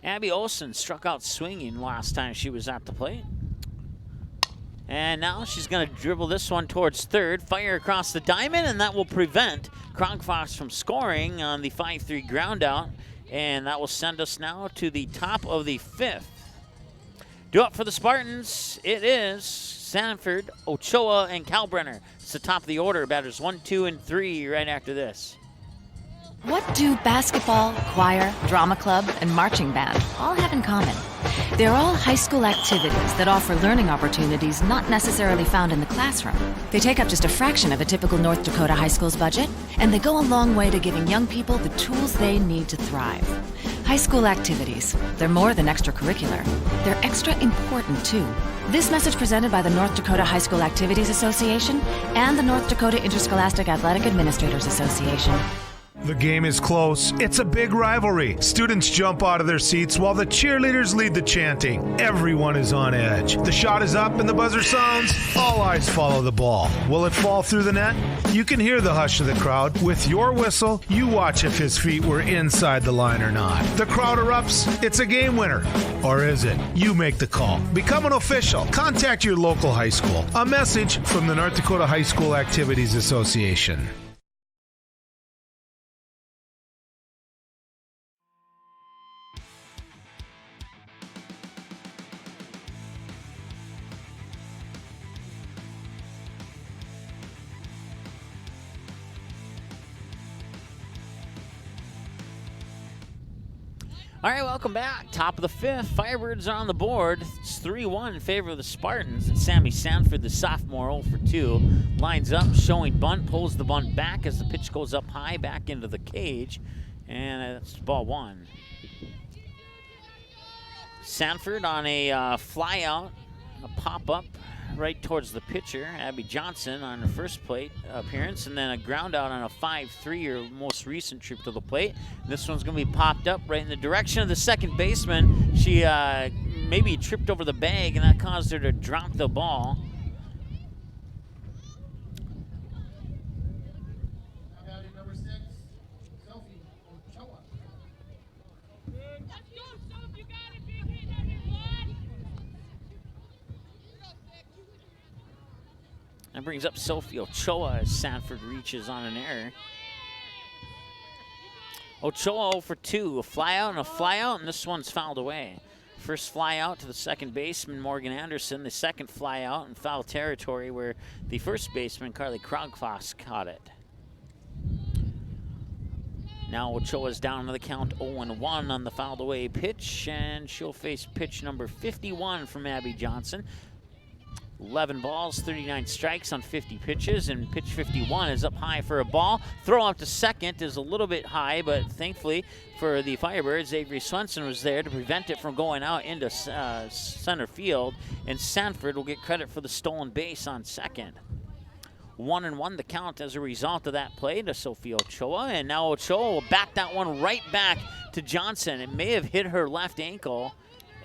Abby Olsen struck out swinging last time she was at the plate. And now she's going to dribble this one towards third, fire across the diamond, and that will prevent Krogfoss from scoring on the 5-3 ground out. And that will send us now to the top of the fifth. Due up for the Spartans, it is Sanford, Ochoa, and Kalbrenner. It's the top of the order. Batters 1, 2, and 3 right after this. What do basketball, choir, drama club, and marching band all have in common? They're all high school activities that offer learning opportunities not necessarily found in the classroom. They take up just a fraction of a typical North Dakota high school's budget, and they go a long way to giving young people the tools they need to thrive. High school activities, they're more than extracurricular. They're extra important, too. This message presented by the North Dakota High School Activities Association and the North Dakota Interscholastic Athletic Administrators Association. The game is close. It's a big rivalry. Students jump out of their seats while the cheerleaders lead the chanting. Everyone is on edge. The shot is up and the buzzer sounds. All eyes follow the ball. Will it fall through the net? You can hear the hush of the crowd. With your whistle, you watch if his feet were inside the line or not. The crowd erupts. It's a game winner. Or is it? You make the call. Become an official. Contact your local high school. A message from the North Dakota High School Activities Association. All right, welcome back. Top of the fifth. Firebirds are on the board. It's 3-1 in favor of the Spartans. And Sammy Sanford, the sophomore, 0 for 2. Lines up, showing bunt, pulls the bunt back as the pitch goes up high, back into the cage. And it's ball one. Sanford on a fly out, a pop-up right towards the pitcher, Abby Johnson, on her first plate appearance, and then a ground out on a 5-3, her most recent trip to the plate. This one's going to be popped up right in the direction of the second baseman. She maybe tripped over the bag, and that caused her to drop the ball. Number 6, Sophie Ochoa. That brings up Sophie Ochoa as Sanford reaches on an error. Ochoa 0 for 2, a fly out and a fly out, and this one's fouled away. First fly out to the second baseman, Morgan Anderson. The second fly out in foul territory where the first baseman, Carly Krogfoss, caught it. Now Ochoa's down to the count 0-1 on the fouled away pitch, and she'll face pitch number 51 from Abby Johnson. 11 balls, 39 strikes on 50 pitches, and pitch 51 is up high for a ball. Throw out to second is a little bit high, but thankfully for the Firebirds, Avery Swenson was there to prevent it from going out into center field, and Sanford will get credit for the stolen base on second. 1-1 the count as a result of that play to Sophie Ochoa, and now Ochoa will back that one right back to Johnson. It may have hit her left ankle.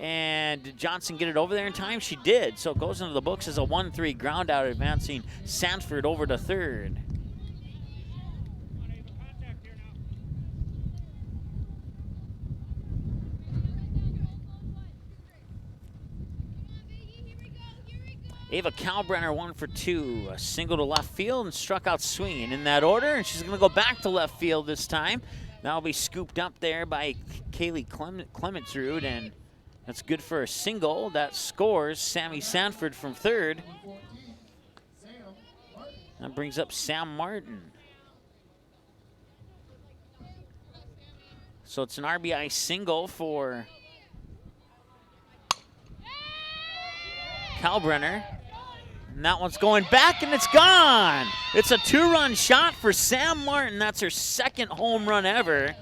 And did Johnson get it over there in time? She did. So it goes into the books as a 1-3 ground out, advancing Sanford over to third. Ava Kalbrenner 1 for 2, a single to left field and struck out swinging in that order, and she's going to go back to left field this time. That'll be scooped up there by Kaylee Clemensrud, and that's good for a single. That scores Sammy Sanford from third. That brings up Sam Martin. So it's an RBI single for Kalbrenner. And that one's going back, and it's gone. It's a 2-run shot for Sam Martin. That's her second home run ever,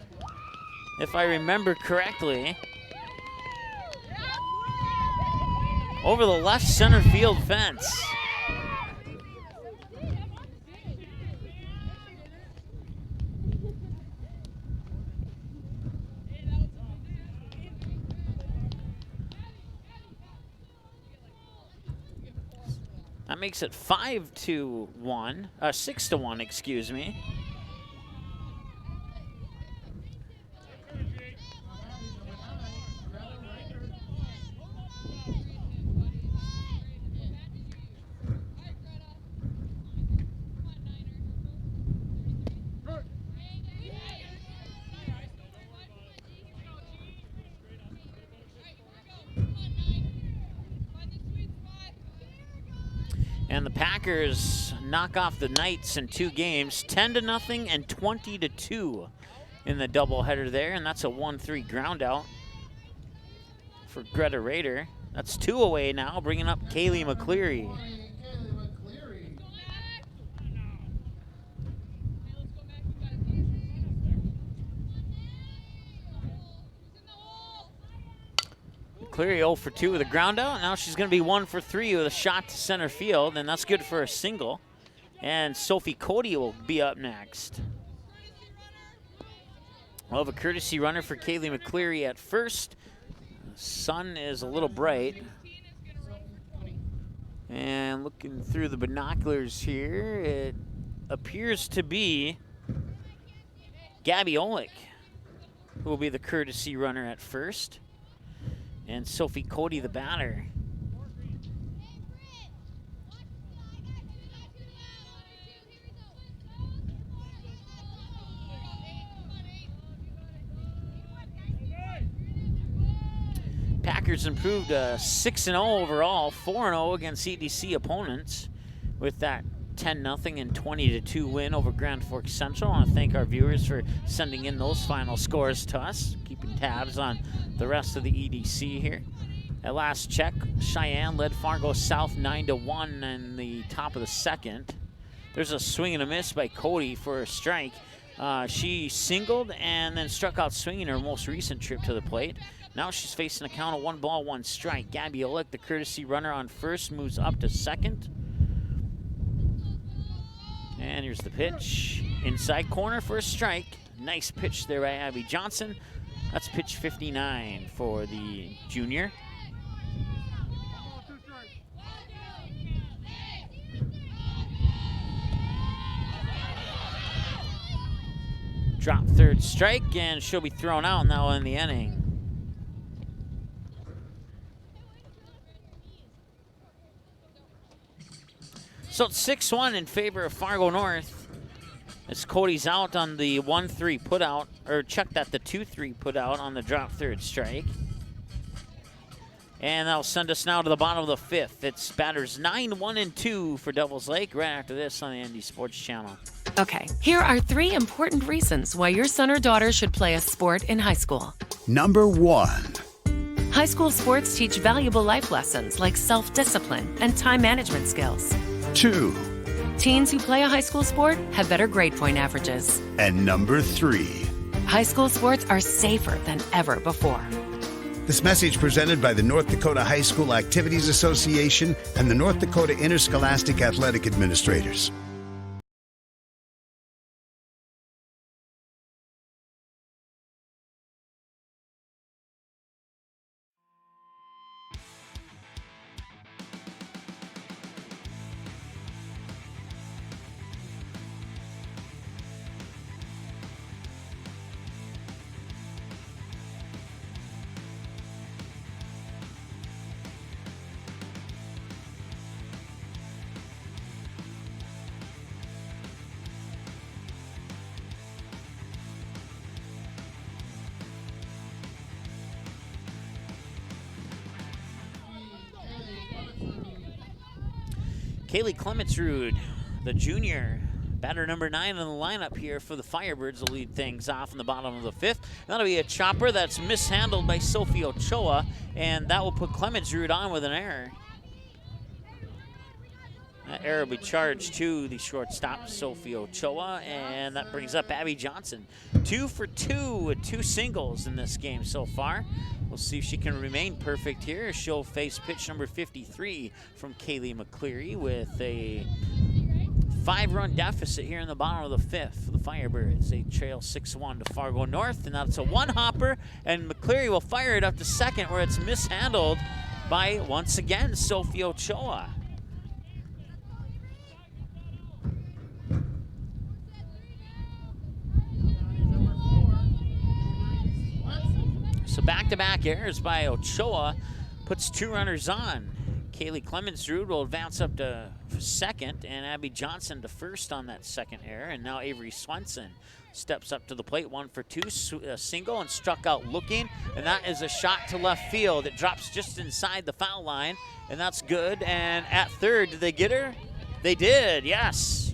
if I remember correctly. Over the left center field fence. That makes it 5-1, 6-1, excuse me. And the Packers knock off the Knights in 2 games, 10-0 and 20-2 in the doubleheader there, and that's a 1-3 ground out for Greta Rader. That's 2 away now, bringing up Kaylee McCleary. Cleary 0 for 2 with a ground out. Now she's going to be 1 for 3 with a shot to center field, and that's good for a single. And Sophie Cody will be up next. We'll have a courtesy runner for Kaylee McCleary at first. The sun is a little bright. And looking through the binoculars here, it appears to be Gabby Olick who will be the courtesy runner at first. And Sophie Cody, the batter. Packers improved 6-0 overall, 4-0 against EDC opponents with that 10-0 and 20-2 win over Grand Forks Central. I want to thank our viewers for sending in those final scores to us, keeping tabs on the rest of the EDC here. At last check, Cheyenne led Fargo South 9-1 in the top of the second. There's a swing and a miss by Cody for a strike. She singled and then struck out swinging her most recent trip to the plate. Now she's facing a count of 1 ball, 1 strike. Gabby Olick, the courtesy runner on first, moves up to second. And here's the pitch. Inside corner for a strike. Nice pitch there by Abby Johnson. That's pitch 59 for the junior. Drop third strike, and she'll be thrown out now in the inning. So it's 6-1 in favor of Fargo North. As Cody's out on the 1-3 put out, or check that, the 2-3 put out on the drop third strike. And that'll send us now to the bottom of the 5th. It's batters 9, 1, and 2 for Devils Lake right after this on the ND Sports Channel. Okay, here are 3 important reasons why your son or daughter should play a sport in high school. Number 1. High school sports teach valuable life lessons like self-discipline and time management skills. 2. Teens who play a high school sport have better grade point averages. And number 3. High school sports are safer than ever before. This message presented by the North Dakota High School Activities Association and the North Dakota Interscholastic Athletic Administrators. Kaylee Clemensrud, the junior, batter number 9 in the lineup here for the Firebirds, will lead things off in the bottom of the 5th. That'll be a chopper that's mishandled by Sophie Ochoa, and that will put Clemensrud on with an error. That error will be charged to the shortstop, Sophie Ochoa, and that brings up Abby Johnson. 2 for 2 with 2 singles in this game so far. We'll see if she can remain perfect here. She'll face pitch number 53 from Kaylee McCleary with a 5-run deficit here in the bottom of the 5th for the Firebirds. They trail 6-1 to Fargo North, and now it's a one-hopper, and McCleary will fire it up to second where it's mishandled by, once again, Sophie Ochoa. So back-to-back errors by Ochoa puts 2 runners on. Kaylee Clemensrud will advance up to second, and Abby Johnson to first on that second error. And now Avery Swenson steps up to the plate, 1 for 2, a single, and struck out looking. And that is a shot to left field. It drops just inside the foul line, and that's good. And at third, did they get her? They did, yes.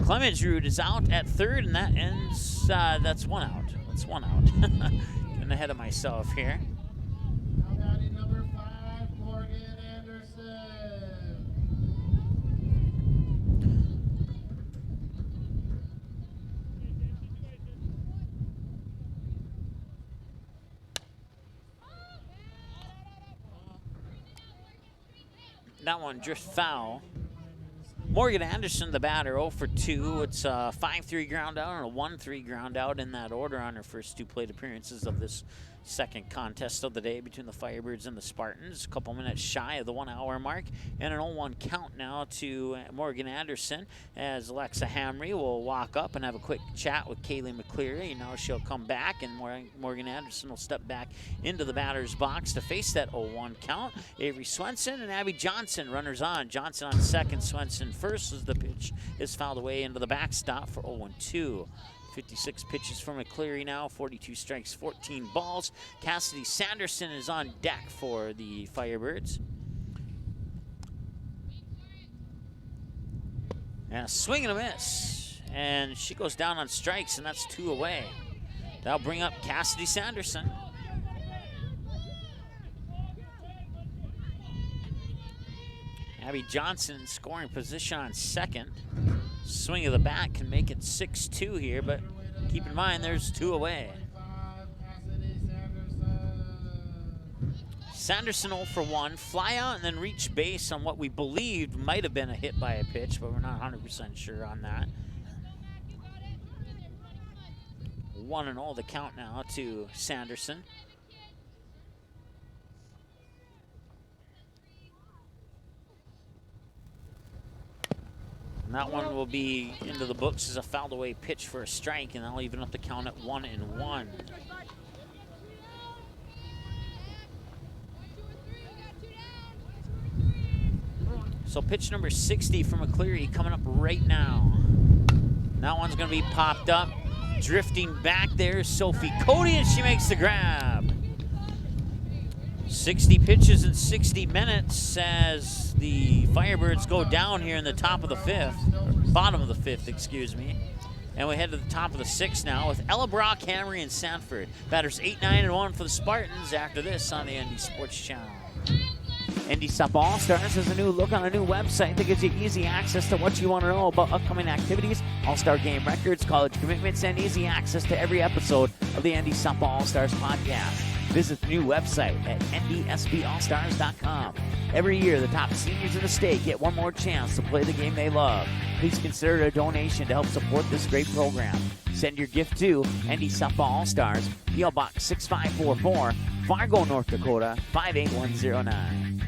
Clemensrud is out at third, and that ends, that's 1 out. That's 1 out. Getting ahead of myself here. Now batting number 5, Morgan Anderson. That one drift foul. Morgan Anderson, the batter, 0 for 2. It's a 5-3 ground out and a 1-3 ground out in that order on her first 2 plate appearances of this second contest of the day between the Firebirds and the Spartans. A couple minutes shy of the 1-hour mark, and an 0-1 count now to Morgan Anderson as Alexa Hamry will walk up and have a quick chat with Kaylee McCleary. Now she'll come back, and Morgan Anderson will step back into the batter's box to face that 0-1 count. Avery Swenson and Abby Johnson, runners on. Johnson on second, Swenson first as the pitch is fouled away into the backstop for 0-2. 56 pitches from McCleary now, 42 strikes, 14 balls. Cassidy Sanderson is on deck for the Firebirds. And a swing and a miss. And she goes down on strikes, and that's 2 away. That'll bring up Cassidy Sanderson. Abby Johnson in scoring position on second. Swing of the bat can make it 6-2 here, but keep in mind there's 2 away. Sanderson 0 for 1, fly out and then reach base on what we believed might have been a hit by a pitch, but we're not 100% sure on that. 1-0 the count now to Sanderson. And that one will be into the books as a fouled away pitch for a strike, and that'll even up the count at 1-1. So pitch number 60 from McCleary coming up right now. That one's gonna be popped up. Drifting back there is Sophie Cody, and she makes the grab. 60 pitches in 60 minutes as the Firebirds go down here in the top of the 5th, bottom of the 5th, excuse me. And we head to the top of the 6th now with Ella Brock, Hamry, and Sanford. Batters 8-9-1 for the Spartans after this on the ND Sports Channel. ND Sup All-Stars has a new look on a new website that gives you easy access to what you want to know about upcoming activities, All-Star game records, college commitments, and easy access to every episode of the ND Sup All-Stars podcast. Visit the new website at ndsballstars.com. Every year, the top seniors in the state get one more chance to play the game they love. Please consider a donation to help support this great program. Send your gift to ND Sup All-Stars, P.O. Box 6544, Fargo, North Dakota, 58109.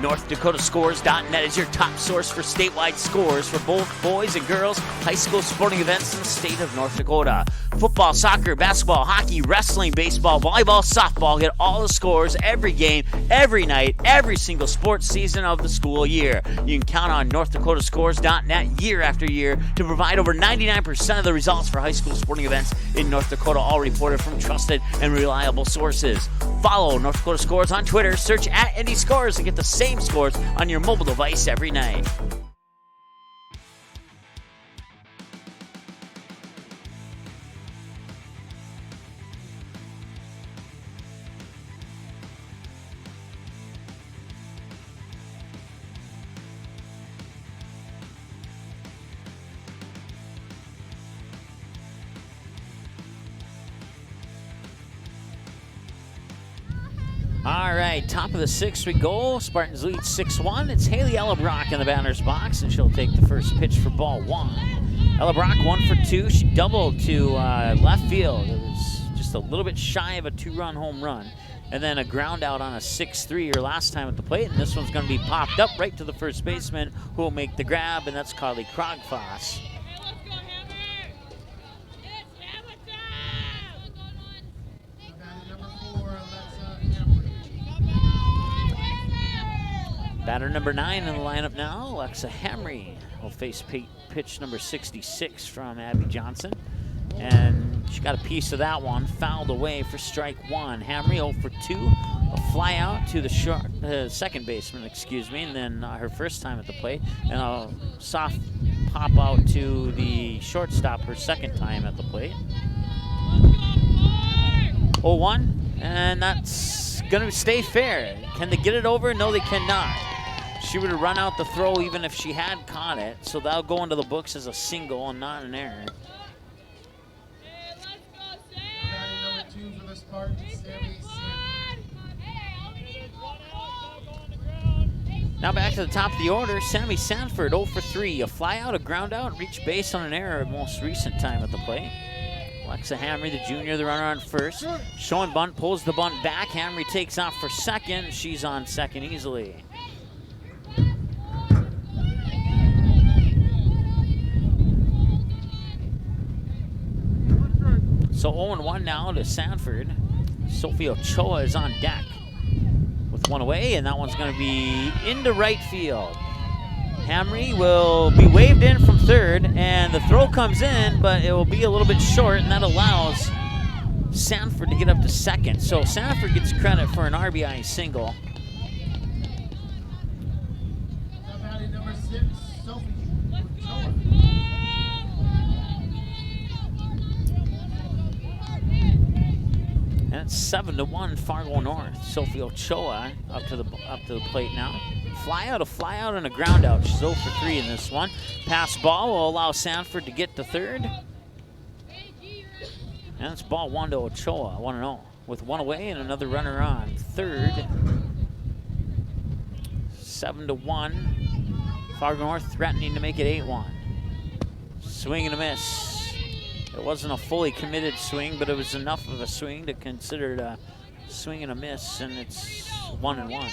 NorthDakotaScores.net is your top source for statewide scores for both boys and girls high school sporting events in the state of North Dakota. Football, soccer, basketball, hockey, wrestling, baseball, volleyball, softball. Get all the scores every game, every night, every single sports season of the school year. You can count on NorthDakotaScores.net year after year to provide over 99% of the results for high school sporting events in North Dakota, all reported from trusted and reliable sources. Follow North Dakota Scores on Twitter. Search @NDScores to get the same scores on your mobile device every night. All right, top of the sixth we go. Spartans lead 6-1. It's Haley Ellebrock in the batter's box, and she'll take the first pitch for ball one. Ellebrock 1 for 2. She doubled to left field. It was just a little bit shy of a 2-run home run. And then a ground out on a 6-3 her last time at the plate. And this one's going to be popped up right to the first baseman, who will make the grab, and that's Carly Krogfoss. Batter number 9 in the lineup now, Alexa Hamry will face pitch number 66 from Abby Johnson. And she got a piece of that one, fouled away for strike one. Hamry 0 for 2, a fly out to the second baseman, and then her first time at the plate, and a soft pop out to the shortstop her second time at the plate. 0-1, and that's going to stay fair. Can they get it over? No, they cannot. She would have run out the throw even if she had caught it, so that'll go into the books as a single and not an error. Now back to the top of the order, Sammy Sanford 0 for 3, a fly out, a ground out, reach base on an error most recent time at the plate. Alexa Hamry, the junior, the runner on first. Showing bunt, pulls the bunt back. Hamry takes off for second. She's on second easily. So 0-1 now to Sanford. Sophie Ochoa is on deck with one away, and that one's going to be into right field. Hamry will be waved in from third, and the throw comes in, but it will be a little bit short, and that allows Sanford to get up to second. So Sanford gets credit for an RBI single. Number 6, Sophie Ochoa. And it's 7-1 Fargo North. Sophie Ochoa up to the plate now. Fly out, and a ground out. She's 0 for 3 in this one. Pass ball will allow Sanford to get to third. And it's ball 1 to Ochoa, 1-0. With one away and another runner on third. 7-1. Fargo North threatening to make it 8-1. Swing and a miss. It wasn't a fully committed swing, but it was enough of a swing to consider it a swing and a miss, and it's 1-1.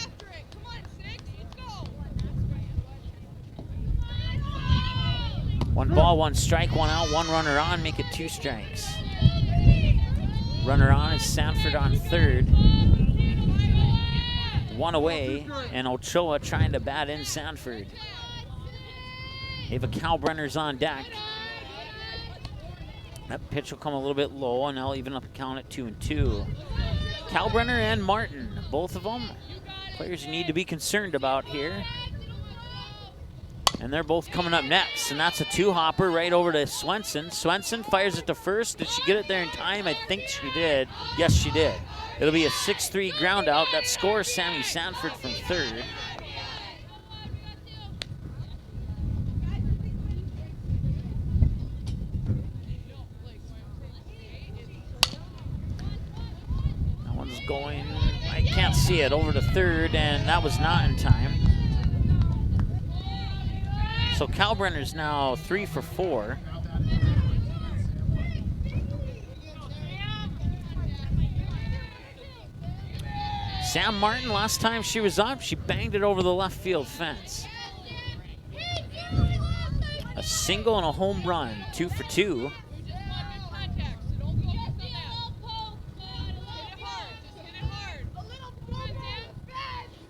One ball, one strike, one out, one runner on, make it 2 strikes. Runner on is Sanford on third. One away, and Ochoa trying to bat in Sanford. Ava Kalbrenner's on deck. That pitch will come a little bit low, and they'll even up the count at 2-2. Kalbrenner and Martin, both of them players you need to be concerned about here. And they're both coming up next, and that's a 2-hopper right over to Swenson. Swenson fires it to first. Did she get it there in time? I think she did. Yes, she did. It'll be a 6-3 ground out. That scores Sammy Sanford from third. That one's going, I can't see it, over to third, and that was not in time. So Kalbrenner's now 3 for 4. Sam Martin, last time she was up, she banged it over the left field fence. A single and a home run, 2 for 2.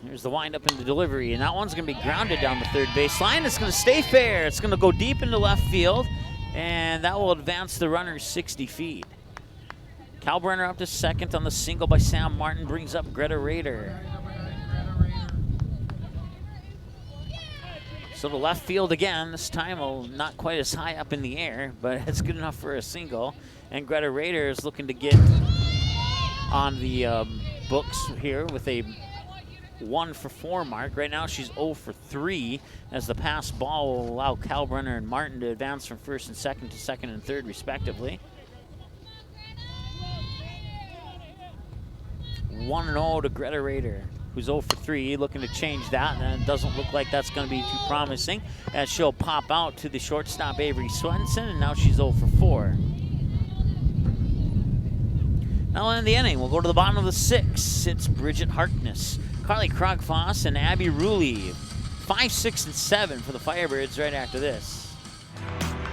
Here's the windup in the delivery, and that one's going to be grounded down the third baseline. It's going to stay fair. It's going to go deep into left field, and that will advance the runner 60 feet. Kalbrenner up to second on the single by Sam Martin, brings up Greta Rader. So to left field again, this time not quite as high up in the air, but it's good enough for a single. And Greta Rader is looking to get on the books here with a 1-for-4 mark. Right now she's 0-for-3 as the pass ball will allow Kalbrenner and Martin to advance from first and second to second and third respectively. 1-0 to Greta Rader, who's 0-for-3, looking to change that, and it doesn't look like that's going to be too promising as she'll pop out to the shortstop Avery Swenson, and now she's 0-for-4. Now in the inning, we'll go to the bottom of the 6th. It's Bridget Harkness, Carly Krogfoss, and Abby Ruley. 5, 6, and 7 for the Firebirds right after this.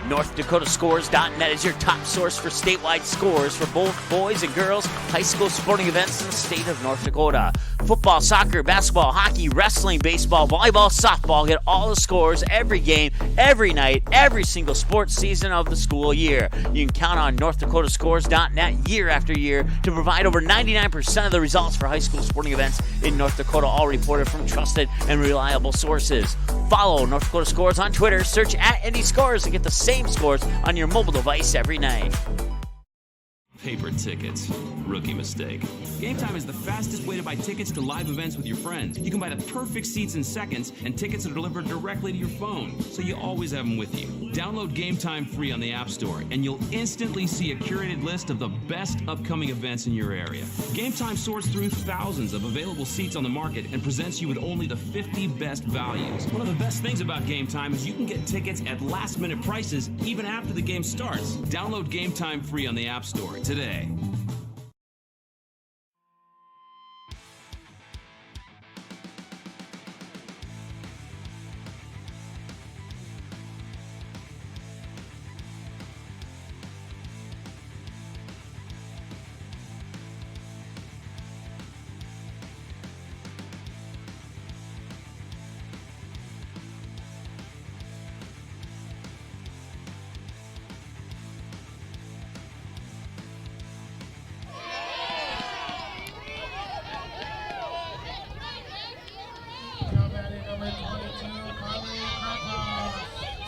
NorthDakotaScores.net is your top source for statewide scores for both boys and girls high school sporting events in the state of North Dakota. Football, soccer, basketball, hockey, wrestling, baseball, volleyball, softball. Get all the scores every game, every night, every single sports season of the school year. You can count on NorthDakotaScores.net year after year to provide over 99% of the results for high school sporting events in North Dakota, all reported from trusted and reliable sources. Follow North Dakota Scores on Twitter. Search @NDScores to get the same scores on your mobile device every night. Paper tickets. Rookie mistake. Game Time is the fastest way to buy tickets to live events with your friends. You can buy the perfect seats in seconds, and tickets are delivered directly to your phone, so you always have them with you. Download Game Time free on the App Store, and you'll instantly see a curated list of the best upcoming events in your area. Game Time sorts through thousands of available seats on the market and presents you with only the 50 best values. One of the best things about Game Time is you can get tickets at last-minute prices even after the game starts. Download Game Time free on the App Store today.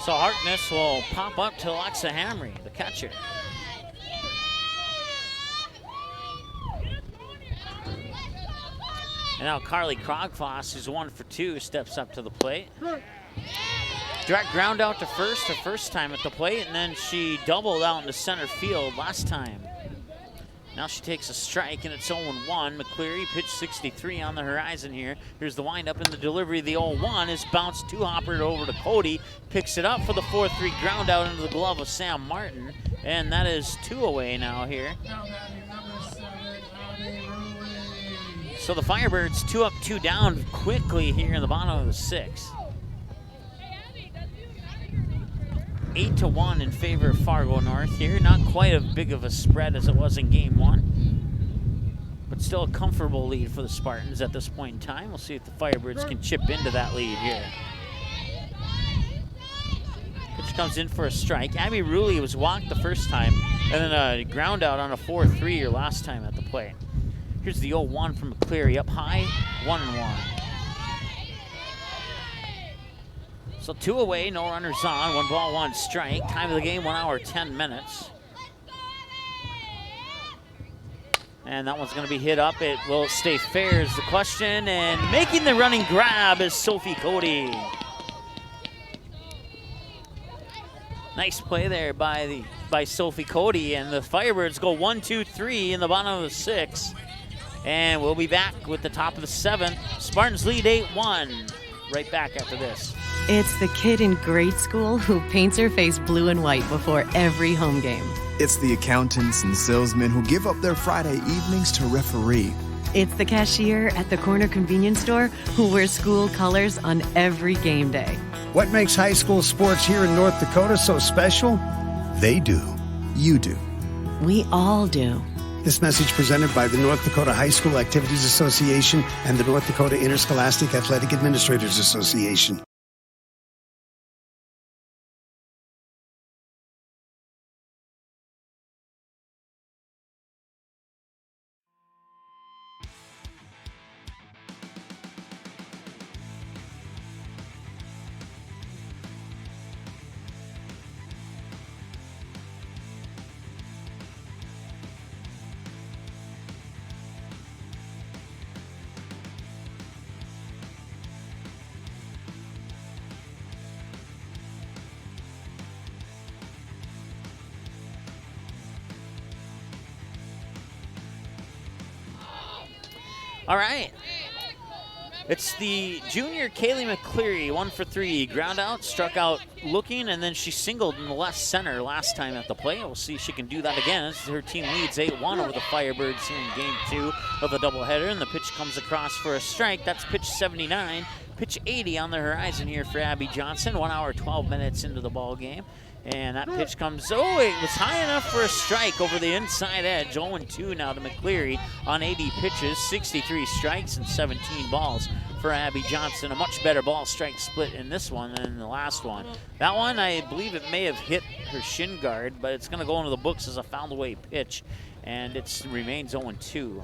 So Harkness will pop up to Alexa Hamry, the catcher. And now Carly Krogfoss, who's 1-for-2, steps up to the plate. Direct ground out to first, her first time at the plate, and then she doubled out into center field last time. Now she takes a strike, and it's 0-1. McCleary pitched 63 on the horizon here. Here's the windup, and the delivery of the 0-1 is bounced two-hoppered over to Cody. Picks it up for the 4-3 ground out into the glove of Sam Martin. And that is 2 away now here. So the Firebirds 2 up, 2 down quickly here in the bottom of the 6th. 8-1 in favor of Fargo North here. Not quite as big of a spread as it was in game 1, but still a comfortable lead for the Spartans at this point in time. We'll see if the Firebirds can chip into that lead here. Pitch comes in for a strike. Abby Ruley was walked the first time, and then a ground out on a 4-3 your last time at the plate. Here's the 0-1 from McCleary up high, 1-1. So 2 away, no runners on, 1 ball, 1 strike. Time of the game, 1 hour, 10 minutes. And that one's gonna be hit up. Will it stay fair is the question. And making the running grab is Sophie Cody. Nice play there by Sophie Cody. And the Firebirds go 1, 2, 3 in the bottom of the 6th. And we'll be back with the top of the 7th. Spartans lead 8-1. Right back after this. It's the kid in grade school who paints her face blue and white before every home game. It's the accountants and salesmen who give up their Friday evenings to referee. It's the cashier at the corner convenience store who wears school colors on every game day. What makes high school sports here in North Dakota so special? They do. You do. We all do. This message presented by the North Dakota High School Activities Association and the North Dakota Interscholastic Athletic Administrators Association. All right. It's the junior Kaylee McCleary, 1 for 3. Ground out, struck out looking, and then she singled in the left center last time at the plate. We'll see if she can do that again as her team leads 8-1 over the Firebirds here in Game 2 of the doubleheader. And the pitch comes across for a strike. That's pitch 79. Pitch 80 on the horizon here for Abby Johnson. 1 hour, 12 minutes into the ball game. And that pitch comes, it was high enough for a strike over the inside edge. 0-2 now to McCleary on 80 pitches, 63 strikes and 17 balls for Abby Johnson. A much better ball strike split in this one than in the last one. That one, I believe it may have hit her shin guard, but it's going to go into the books as a fouled away pitch, and it remains 0-2.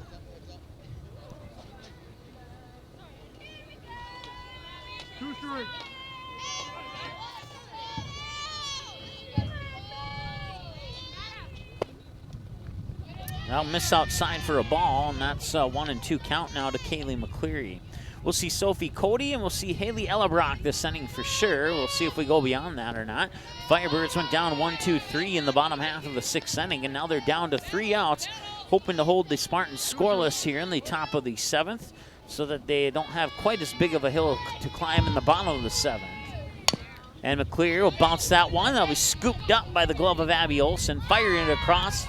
That'll miss outside for a ball, and that's 1-2 count now to Kaylee McCleary. We'll see Sophie Cody, and we'll see Haley Ellebrock this inning for sure. We'll see if we go beyond that or not. Firebirds went down 1-2-3 in the bottom half of the 6th inning, and now they're down to 3 outs, hoping to hold the Spartans scoreless here in the top of the 7th so that they don't have quite as big of a hill to climb in the bottom of the 7th. And McCleary will bounce that one. That'll be scooped up by the glove of Abby Olson, firing it across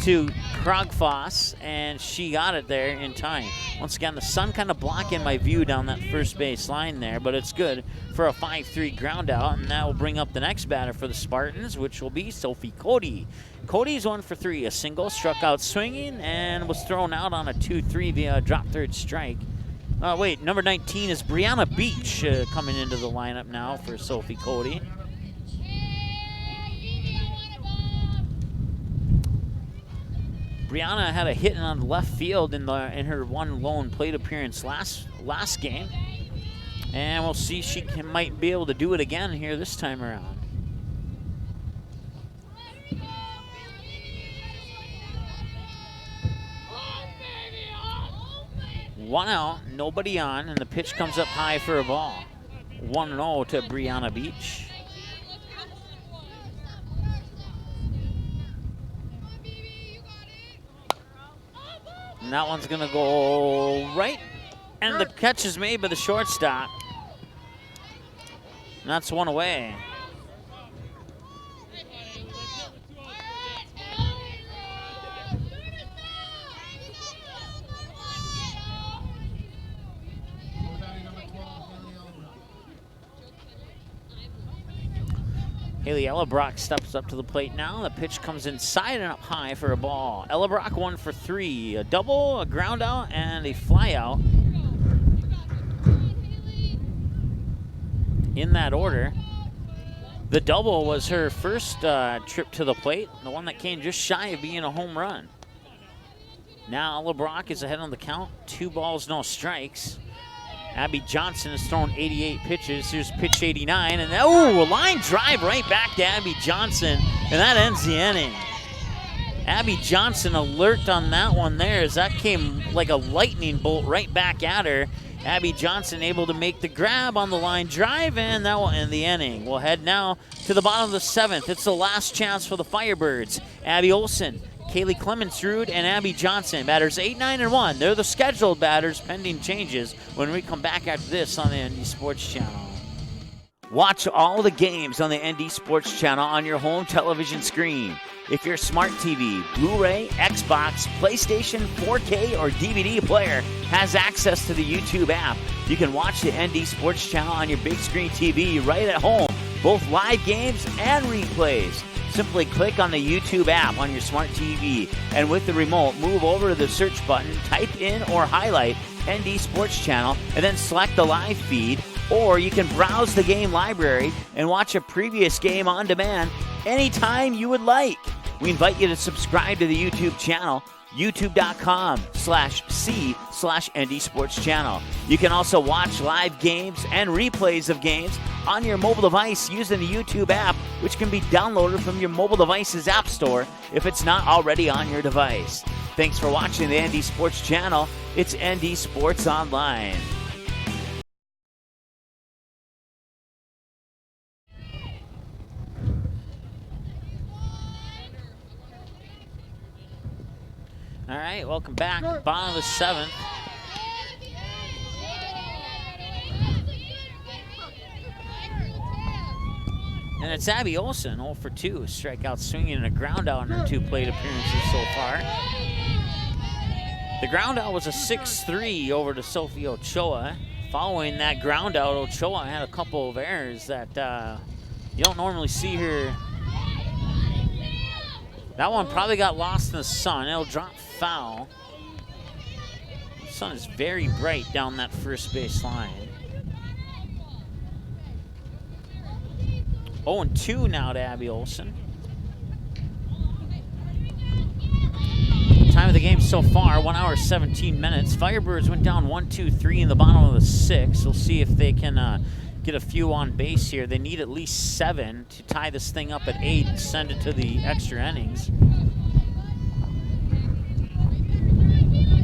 to Krogfoss, and she got it there in time. Once again, the sun kind of blocking my view down that first base line there, but it's good for a 5-3 ground out, and that will bring up the next batter for the Spartans, which will be Sophie Cody. Cody's 1 for 3, a single, struck out swinging, and was thrown out on a 2-3 via a drop third strike. Number 19 is Brianna Beach coming into the lineup now for Sophie Cody. Brianna had a hit on the left field in her one lone plate appearance last game, and we'll see if she might be able to do it again here this time around. One out, nobody on, and the pitch comes up high for a ball. 1-0 to Brianna Beach. And that one's going to go right, and the catch is made by the shortstop. And that's one away. Haley Ellebrock steps up to the plate now. The pitch comes inside and up high for a ball. Ellebrock 1 for 3. A double, a ground out, and a fly out. In that order. The double was her first trip to the plate, the one that came just shy of being a home run. Now Ellebrock is ahead on the count. 2 balls, no strikes. Abby Johnson has thrown 88 pitches. Here's pitch 89, and a line drive right back to Abby Johnson, and that ends the inning. Abby Johnson alert on that one there, as that came like a lightning bolt right back at her. Abby Johnson able to make the grab on the line drive, and that will end the inning. We'll head now to the bottom of the 7th. It's the last chance for the Firebirds. Abby Olson, Kaylee Clemensrud, and Abby Johnson. Batters 8, 9, and 1. They're the scheduled batters pending changes when we come back after this on the ND Sports Channel. Watch all the games on the ND Sports Channel on your home television screen. If your smart TV, Blu-ray, Xbox, PlayStation, 4K, or DVD player has access to the YouTube app, you can watch the ND Sports Channel on your big screen TV right at home, both live games and replays. Simply click on the YouTube app on your smart TV, and with the remote, move over to the search button, type in or highlight ND Sports Channel, and then select the live feed. Or you can browse the game library and watch a previous game on demand anytime you would like. We invite you to subscribe to the YouTube channel, youtube.com/c/ND Sports Channel. You can also watch live games and replays of games on your mobile device using the YouTube app, which can be downloaded from your mobile device's app store if it's not already on your device. Thanks for watching the ND Sports Channel. It's ND Sports Online. All right, welcome back. Bottom of the 7th. And it's Abby Olsen, 0 for 2. Strikeout swinging and a ground out in her 2 plate appearances so far. The ground out was a 6-3 over to Sophie Ochoa. Following that ground out, Ochoa had a couple of errors that you don't normally see her. That one probably got lost in the sun. It'll drop foul. The sun is very bright down that first base line. 0-2 now to Abby Olsen. Time of the game so far, 1 hour, 17 minutes. Firebirds went down 1-2-3 in the bottom of the 6th. We'll see if they can get a few on base here. They need at least 7 to tie this thing up at 8 and send it to the extra innings.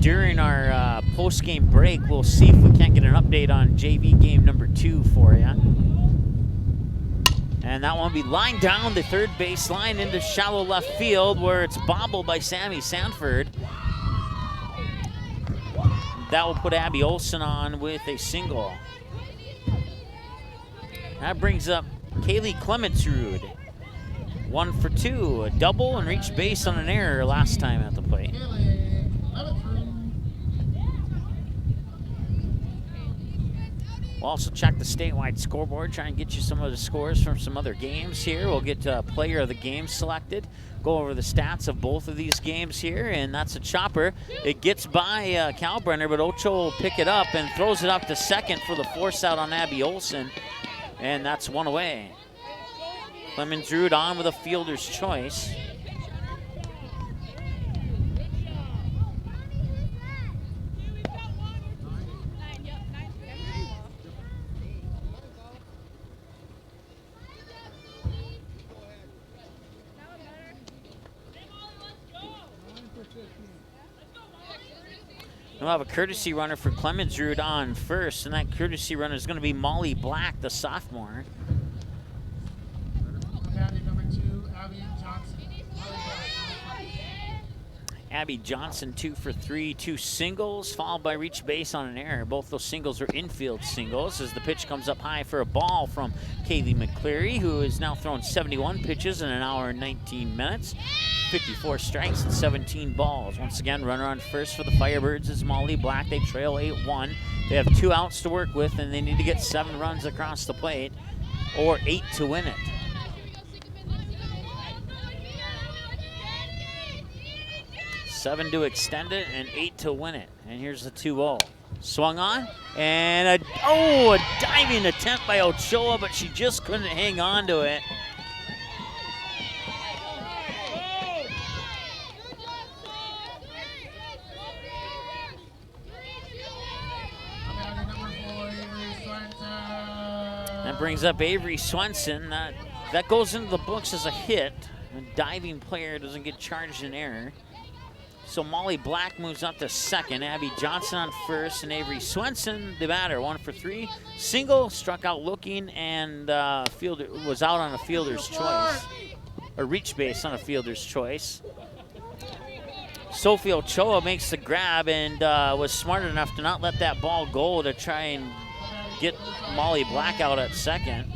During our post-game break, we'll see if we can't get an update on JV game number 2 for you. And that one will be lined down the third base line into shallow left field, where it's bobbled by Sammy Sanford. That will put Abby Olsen on with a single. That brings up Kaylee Clemensrud. 1 for 2, a double and reached base on an error last time at the plate. We'll also check the statewide scoreboard, try and get you some of the scores from some other games here. We'll get player of the game selected, go over the stats of both of these games here, and that's a chopper. It gets by Kalbrenner, but Ocho will pick it up and throws it up to second for the force out on Abby Olsen, and that's one away. Clemensrud on with a fielder's choice. We'll have a courtesy runner for Clemensrud on first, and that courtesy runner is going to be Molly Black, the sophomore. Number 2, Abby Johnson. Abby Johnson 2 for 3, 2 singles, followed by reach base on an error. Both those singles are infield singles as the pitch comes up high for a ball from Kaylee McCleary, who has now thrown 71 pitches in an hour and 19 minutes. 54 strikes and 17 balls. Once again, runner on first for the Firebirds is Molly Black. They trail 8-1. They have 2 outs to work with, and they need to get 7 runs across the plate or 8 to win it. Seven to extend it and 8 to win it. And here's the 2-0. Swung on, and a diving attempt by Ochoa, but she just couldn't hang on to it. That brings up Avery Swenson. That goes into the books as a hit. A diving player doesn't get charged in error. So Molly Black moves up to second. Abby Johnson on first, and Avery Swenson, the batter, 1 for 3. Single, struck out looking, and fielder was out on a fielder's choice. Or reach base on a fielder's choice. Sophie Ochoa makes the grab and was smart enough to not let that ball go to try and get Molly Black out at second,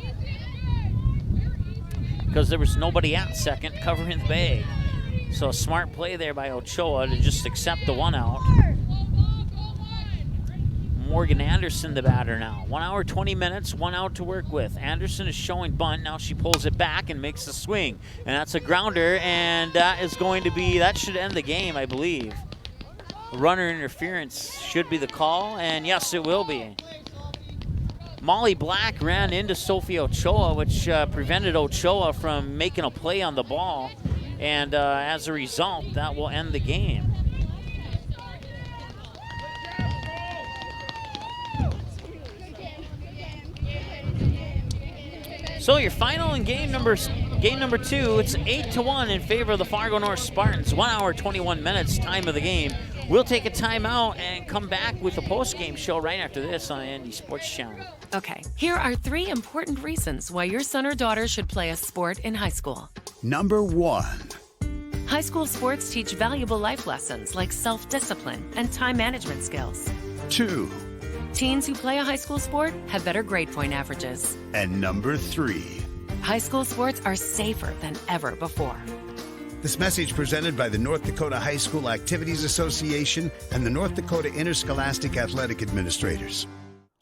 because there was nobody at second covering the bag. So a smart play there by Ochoa to just accept the 1 out. Morgan Anderson, the batter now. 1 hour, 20 minutes, 1 out to work with. Anderson is showing bunt. Now she pulls it back and makes the swing. And that's a grounder, and that should end the game, I believe. Runner interference should be the call, and yes, it will be. Molly Black ran into Sophie Ochoa, which prevented Ochoa from making a play on the ball. And as a result, that will end the game. So your final in game number 2, it's 8-1 in favor of the Fargo North Spartans. 1 hour, 21 minutes, time of the game. We'll take a timeout and come back with a post-game show right after this on the ND Sports Channel. Okay, here are 3 important reasons why your son or daughter should play a sport in high school. Number 1. High school sports teach valuable life lessons like self-discipline and time management skills. 2. Teens who play a high school sport have better grade point averages. And number 3. High school sports are safer than ever before. This message presented by the North Dakota High School Activities Association and the North Dakota Interscholastic Athletic Administrators.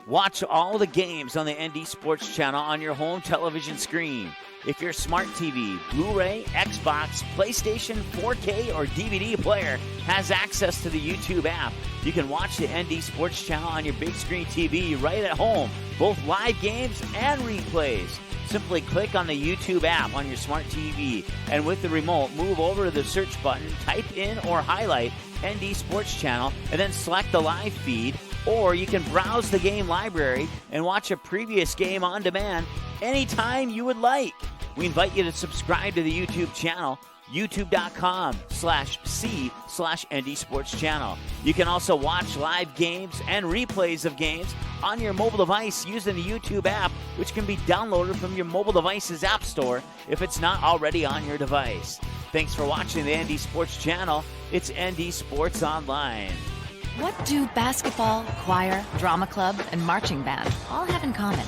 Watch all the games on the ND Sports Channel on your home television screen. If your smart TV, Blu-ray, Xbox, PlayStation, 4K, or DVD player has access to the YouTube app, you can watch the ND Sports Channel on your big screen TV right at home, both live games and replays. Simply click on the YouTube app on your smart TV, and with the remote, move over to the search button, type in or highlight ND Sports Channel, and then select the live feed. Or you can browse the game library and watch a previous game on demand anytime you would like. We invite you to subscribe to the YouTube channel, youtube.com/c/ND Sports Channel. You can also watch live games and replays of games on your mobile device using the YouTube app, which can be downloaded from your mobile device's app store if it's not already on your device. Thanks for watching the ND Sports Channel. It's ND Sports Online. What do basketball, choir, drama club, and marching band all have in common?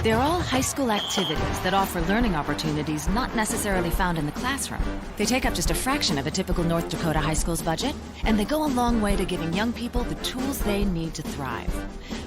They're all high school activities that offer learning opportunities not necessarily found in the classroom. They take up just a fraction of a typical North Dakota high school's budget, and they go a long way to giving young people the tools they need to thrive.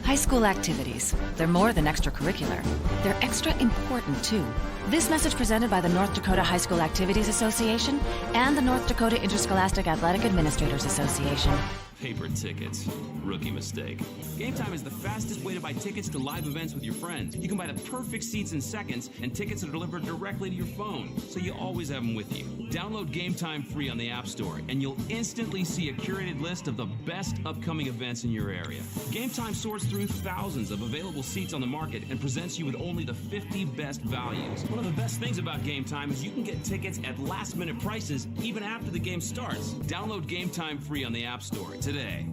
High school activities, they're more than extracurricular. They're extra important, too. This message presented by the North Dakota High School Activities Association and the North Dakota Interscholastic Athletic Administrators Association. Paper tickets. Rookie mistake. Game Time is the fastest way to buy tickets to live events with your friends. You can buy the perfect seats in seconds, and tickets are delivered directly to your phone, so you always have them with you. Download Game Time free on the App Store, and you'll instantly see a curated list of the best upcoming events in your area. Game Time sorts through thousands of available seats on the market and presents you with only the 50 best values. One of the best things about Game Time is you can get tickets at last-minute prices even after the game starts. Download Game Time free on the App Store today.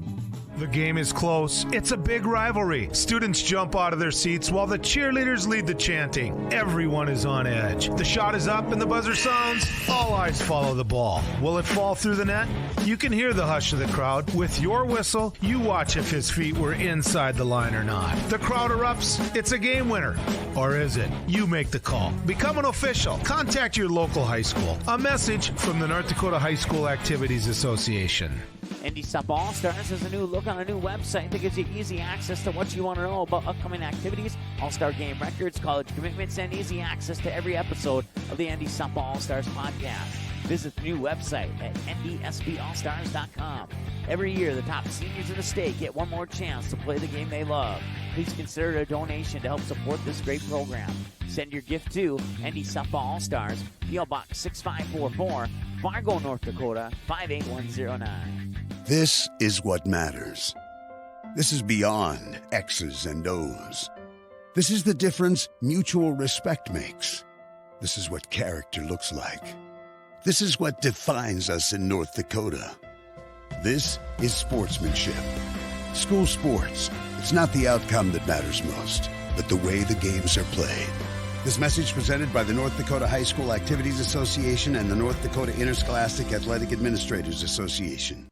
The game is close. It's a big rivalry. Students jump out of their seats while the cheerleaders lead the chanting. Everyone is on edge. The shot is up and the buzzer sounds. All eyes follow the ball. Will it fall through the net? You can hear the hush of the crowd. With your whistle, you watch if his feet were inside the line or not. The crowd erupts. It's a game winner. Or is it? You make the call. Become an official. Contact your local high school. A message from the North Dakota High School Activities Association. ND Softball All-Stars has a new look on a new website that gives you easy access to what you want to know about upcoming activities, All-Star game records, college commitments, and easy access to every episode of the ND Softball All-Stars podcast. Visit the new website at ndsballstars.com. Every year, the top seniors in the state get one more chance to play the game they love. Please consider a donation to help support this great program. Send your gift to ND Softball All-Stars, P.O. Box 6544, Fargo, North Dakota, 58109. This is what matters. This is beyond X's and O's. This is the difference mutual respect makes. This is what character looks like. This is what defines us in North Dakota. This is sportsmanship. School sports, it's not the outcome that matters most, but the way the games are played. This message presented by the North Dakota High School Activities Association and the North Dakota Interscholastic Athletic Administrators Association.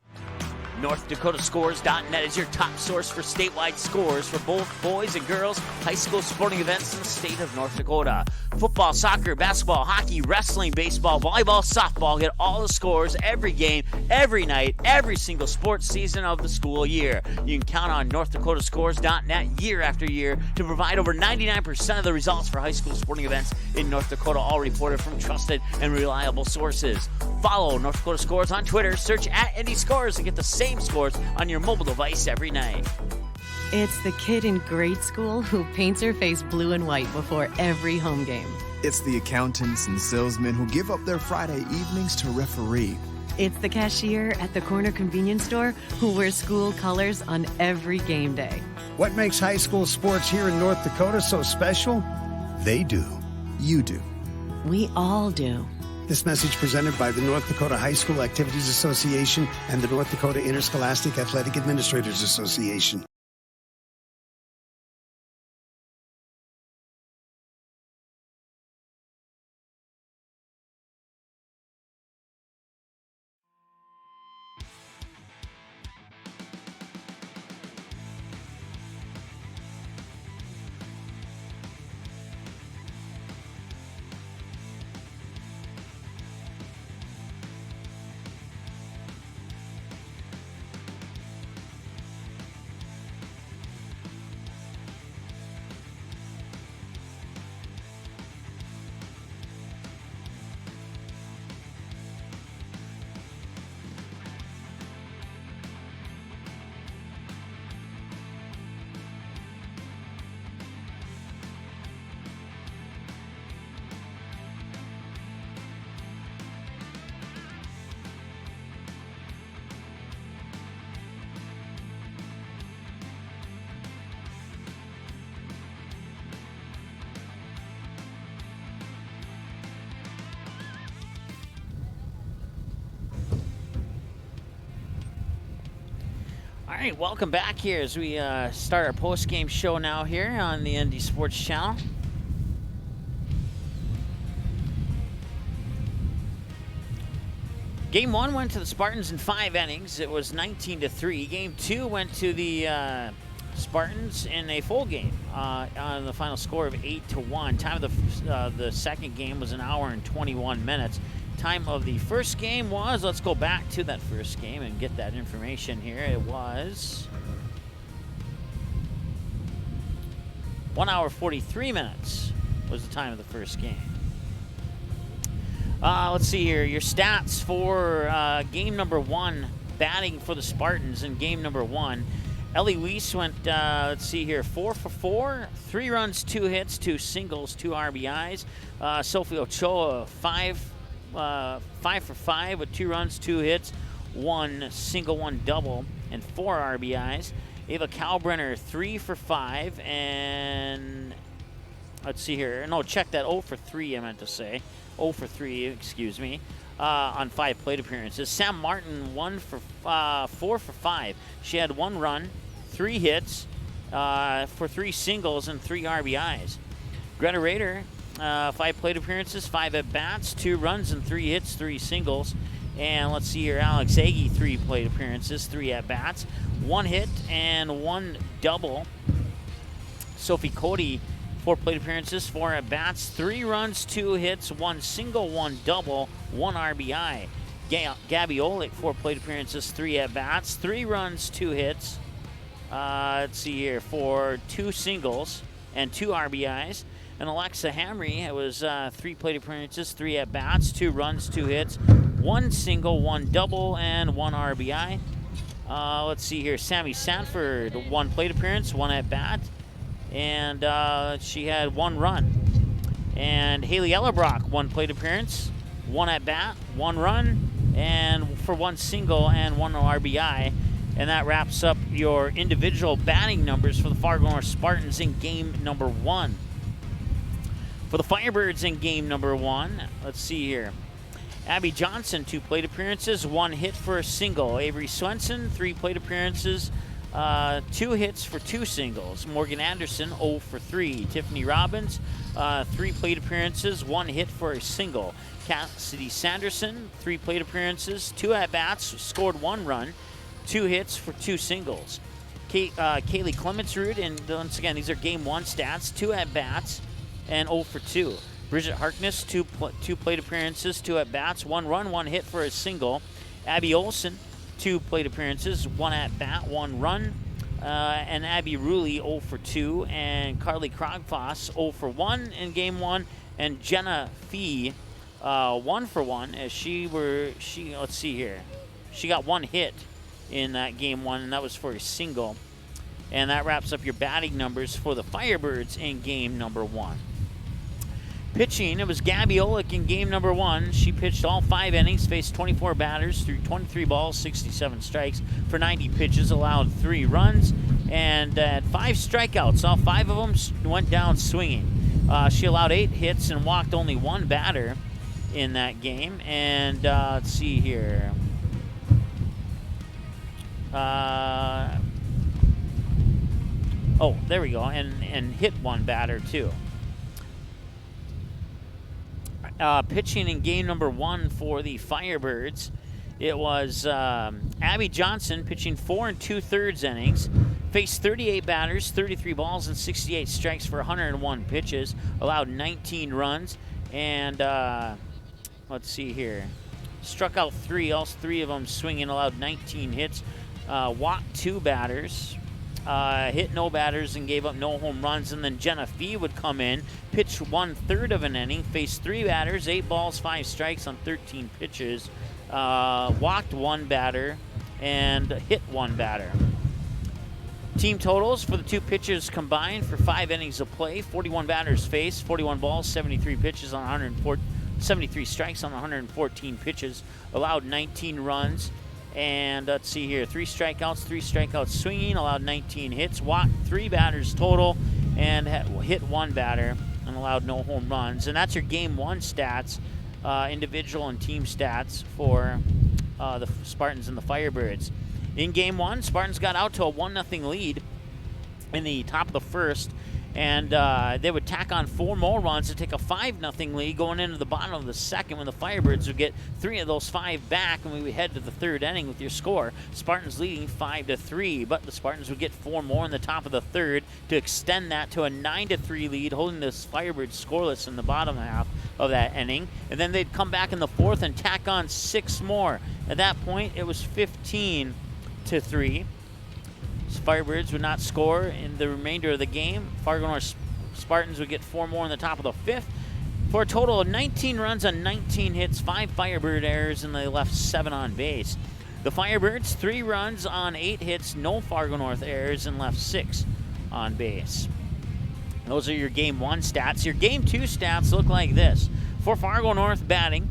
NorthDakotaScores.net is your top source for statewide scores for both boys and girls high school sporting events in the state of North Dakota. Football, soccer, basketball, hockey, wrestling, baseball, volleyball, softball. Get all the scores every game, every night, every single sports season of the school year. You can count on NorthDakotaScores.net year after year to provide over 99% of the results for high school sporting events in North Dakota, all reported from trusted and reliable sources. Follow North Dakota Scores on Twitter, search @NDScores, and get the same scores on your mobile device every night. It's the kid in grade school who paints her face blue and white before every home game. It's the accountants and salesmen who give up their Friday evenings to referee. It's the cashier at the corner convenience store who wears school colors on every game day. What makes high school sports here in North Dakota so special? They do. You do. We all do. This message presented by the North Dakota High School Activities Association and the North Dakota Interscholastic Athletic Administrators Association. All right, welcome back here as we start our post-game show now here on the ND Sports Channel. Game 1 went to the Spartans in 5 innings. It was 19-3. Game 2 went to the Spartans in a full game on the final score of 8-1. Time of the second game was 1 hour and 21 minutes. Time of the first game was, let's go back to that first game and get that information here. It was 1 hour 43 minutes was the time of the first game. Let's see here. Your stats for game number 1, batting for the Spartans in game number 1. Ellie Weiss went, let's see here, 4 for 4, 3 runs, 2 hits, 2 singles, 2 RBIs. Sophie Ochoa, 5 for 5 with 2 runs, 2 hits, 1 single, 1 double, and 4 RBIs. Ava Kalbrenner, 3 for 5, and let's see here. No, check that. 0 for 3, I meant to say. 0 for 3, excuse me, on 5 plate appearances. Sam Martin, 4 for 5. She had 1 run, 3 hits for 3 singles and 3 RBIs. Greta Rader, 5 plate appearances, 5 at-bats, 2 runs and 3 hits, 3 singles. And let's see here, Alex Agee, 3 plate appearances, 3 at-bats, 1 hit and 1 double. Sophie Cody, 4 plate appearances, 4 at-bats, 3 runs, 2 hits, 1 single, 1 double, 1 RBI. Gabby Olick, 4 plate appearances, 3 at-bats, 3 runs, 2 hits. Let's see here, for 2 singles and 2 RBIs. And Alexa Hamry, it was 3 plate appearances, 3 at-bats, 2 runs, 2 hits, 1 single, 1 double, and 1 RBI. Let's see here, Sammy Sanford, 1 plate appearance, 1 at-bat, and she had 1 run. And Haley Ellerbrock, 1 plate appearance, 1 at-bat, 1 run, and for 1 single and 1 RBI. And that wraps up your individual batting numbers for the Fargo North Spartans in game number 1. For the Firebirds in game number 1, let's see here. Abby Johnson, 2 plate appearances, 1 hit for a single. Avery Swenson, 3 plate appearances, 2 hits for 2 singles. Morgan Anderson, 0 for 3. Tiffany Robbins, 3 plate appearances, 1 hit for a single. Cassidy Sanderson, 3 plate appearances, 2 at-bats, scored 1 run, 2 hits for 2 singles. Kaylee Clemensrud, and once again, these are game 1 stats, 2 at-bats and 0 for 2. Bridget Harkness, 2 plate appearances, 2 at-bats, 1 run, 1 hit for a single. Abby Olson, 2 plate appearances, 1 at-bat, 1 run. And Abby Ruley, 0 for 2. And Carly Krogfoss, 0 for 1 in game 1. And Jenna Fee, 1 for 1, as let's see here. She got 1 hit in that game 1, and that was for a single. And that wraps up your batting numbers for the Firebirds in game number 1. Pitching, it was Gabby Olick in game number 1. She pitched all 5 innings, faced 24 batters, threw 23 balls, 67 strikes for 90 pitches, allowed 3 runs, and had 5 strikeouts. All 5 of them went down swinging. She allowed 8 hits and walked only 1 batter in that game. And let's see here. Oh, there we go, and hit 1 batter too. Pitching in game number 1 for the Firebirds, it was Abby Johnson pitching 4 2/3 innings, faced 38 batters, 33 balls, and 68 strikes for 101 pitches, allowed 19 runs, and let's see here, struck out 3, all 3 of them swinging, allowed 19 hits, walked 2 batters, hit no batters and gave up no home runs. And then Jenna Fee would come in, pitch 1/3 of an inning, faced 3 batters, 8 balls, 5 strikes on 13 pitches, walked 1 batter, and hit 1 batter. Team totals for the 2 pitchers combined for 5 innings of play: 41 batters faced, 41 balls, 73 pitches on 73 strikes on 114 pitches, allowed 19 runs. And let's see here, 3 strikeouts swinging, allowed 19 hits, walked 3 batters total, and hit 1 batter and allowed no home runs. And that's your game 1 stats, individual and team stats for the Spartans and the Firebirds. In game 1, Spartans got out to a 1-0 lead in the top of the first, and they would tack on 4 more runs to take a 5-0 lead going into the bottom of the second, when the Firebirds would get 3 of those 5 back, and we would head to the 3rd inning with your score. Spartans leading 5-3, but the Spartans would get 4 more in the top of the 3rd to extend that to a 9-3 lead, holding the Firebirds scoreless in the bottom half of that inning. And then they'd come back in the 4th and tack on 6 more. At that point, it was 15-3. Firebirds would not score in the remainder of the game. Fargo North Spartans would get 4 more in the top of the 5th for a total of 19 runs on 19 hits, 5 Firebird errors, and they left 7 on base. The Firebirds, 3 runs on 8 hits, no Fargo North errors, and left 6 on base. Those are your game 1 stats. Your game 2 stats look like this. For Fargo North batting,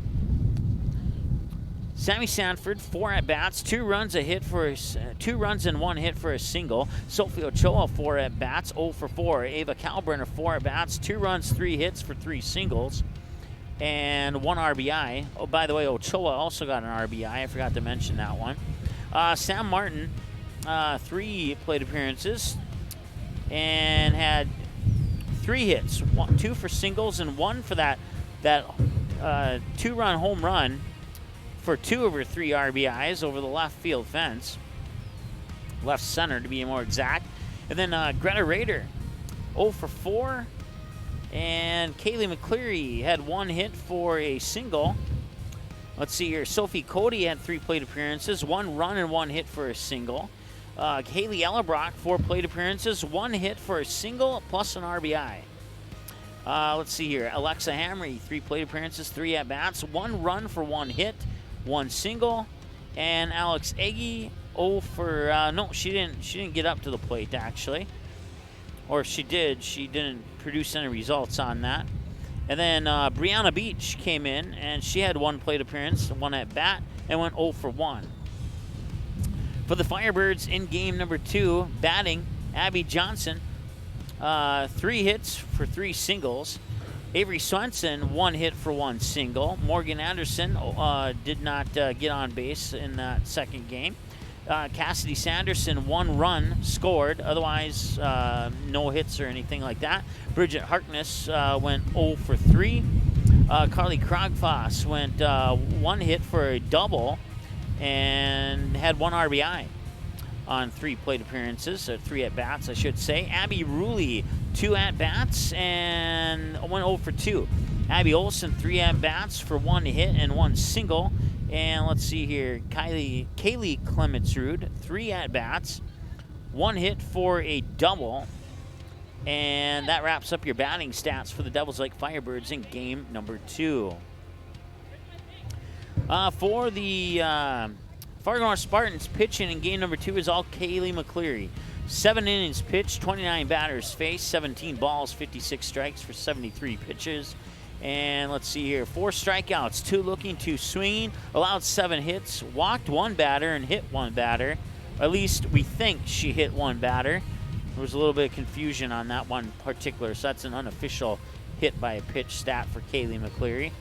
Sammy Sanford, 4 at-bats, 2 runs and 1 hit for a single. Sophie Ochoa, 4 at-bats, 0 for 4. Ava Kalbrenner, 4 at-bats, 2 runs, 3 hits for 3 singles, and 1 RBI. Oh, by the way, Ochoa also got an RBI. I forgot to mention that one. Sam Martin, 3 plate appearances, and had 3 hits, 2 for singles and 1 for that 2-run home run for 2 of her 3 RBIs over the left field fence. Left center, to be more exact. And then Greta Rader, 0 for 4. And Kaylee McCleary had 1 hit for a single. Let's see here. Sophie Cody had 3 plate appearances, 1 run and 1 hit for a single. Haley Ellerbrock, 4 plate appearances, 1 hit for a single, plus an RBI. Let's see here. Alexa Hamry, 3 plate appearances, 3 at-bats, 1 run for 1 hit, 1 single. And Alex Eggy, 0 for no, she didn't get up to the plate, actually. Or if she did, she didn't produce any results on that. And then Brianna Beach came in, and she had 1 plate appearance, 1 at-bat, and went 0 for 1. For the Firebirds in game number 2, batting, Abby Johnson, 3 hits for 3 singles. Avery Swenson, 1 hit for 1 single. Morgan Anderson did not get on base in that second game. Cassidy Sanderson, 1 run scored. Otherwise, no hits or anything like that. Bridget Harkness went 0 for 3. Carly Krogfoss went 1 hit for a double and had 1 RBI. on 3 plate appearances, or 3 at-bats, I should say. Abby Ruley, 2 at-bats, and went 0 for 2. Abby Olsen, 3 at-bats for 1 hit and 1 single. And let's see here, Kaylee Clemensrud, 3 at-bats, 1 hit for a double. And that wraps up your batting stats for the Devils Lake Firebirds in game number 2. For the Fargo North Spartans, pitching in game number 2 is all Kaylee McCleary. 7 innings pitched, 29 batters faced, 17 balls, 56 strikes for 73 pitches. And let's see here, 4 strikeouts, 2 looking, 2 swinging, allowed 7 hits, walked 1 batter and hit 1 batter. At least we think she hit 1 batter. There was a little bit of confusion on that one particular, so that's an unofficial hit by a pitch stat for Kaylee McCleary.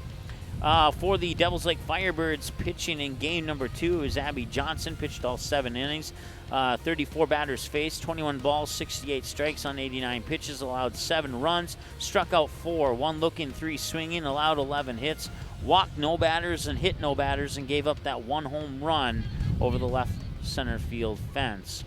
For the Devils Lake Firebirds, pitching in game number 2 is Abby Johnson, pitched all 7 innings. 34 batters faced, 21 balls, 68 strikes on 89 pitches, allowed 7 runs, struck out 4, 1 looking, 3 swinging, allowed 11 hits, walked no batters and hit no batters, and gave up that 1 home run over the left center field fence.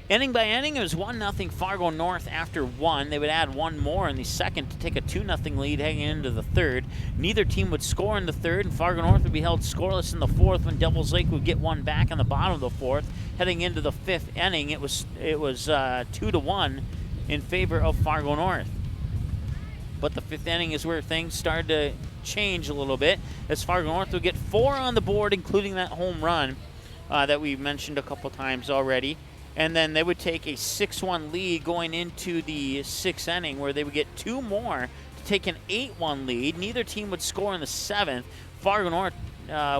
Inning by inning, it was 1-0 Fargo North after 1. They would add 1 more in the second to take a 2-0 lead heading into the third. Neither team would score in the third, and Fargo North would be held scoreless in the fourth when Devils Lake would get 1 back in the bottom of the fourth. Heading into the 5th inning, it was 2-1 in favor of Fargo North. But the 5th inning is where things started to change a little bit, as Fargo North would get 4 on the board, including that home run that we mentioned a couple times already. And then they would take a 6-1 lead going into the 6th inning, where they would get 2 more to take an 8-1 lead. Neither team would score in the 7th. Fargo North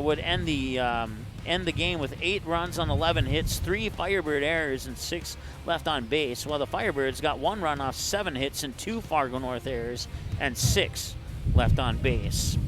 would end the game with 8 runs on 11 hits, 3 Firebird errors, and 6 left on base, while the Firebirds got 1 run off 7 hits and 2 Fargo North errors and 6 left on base.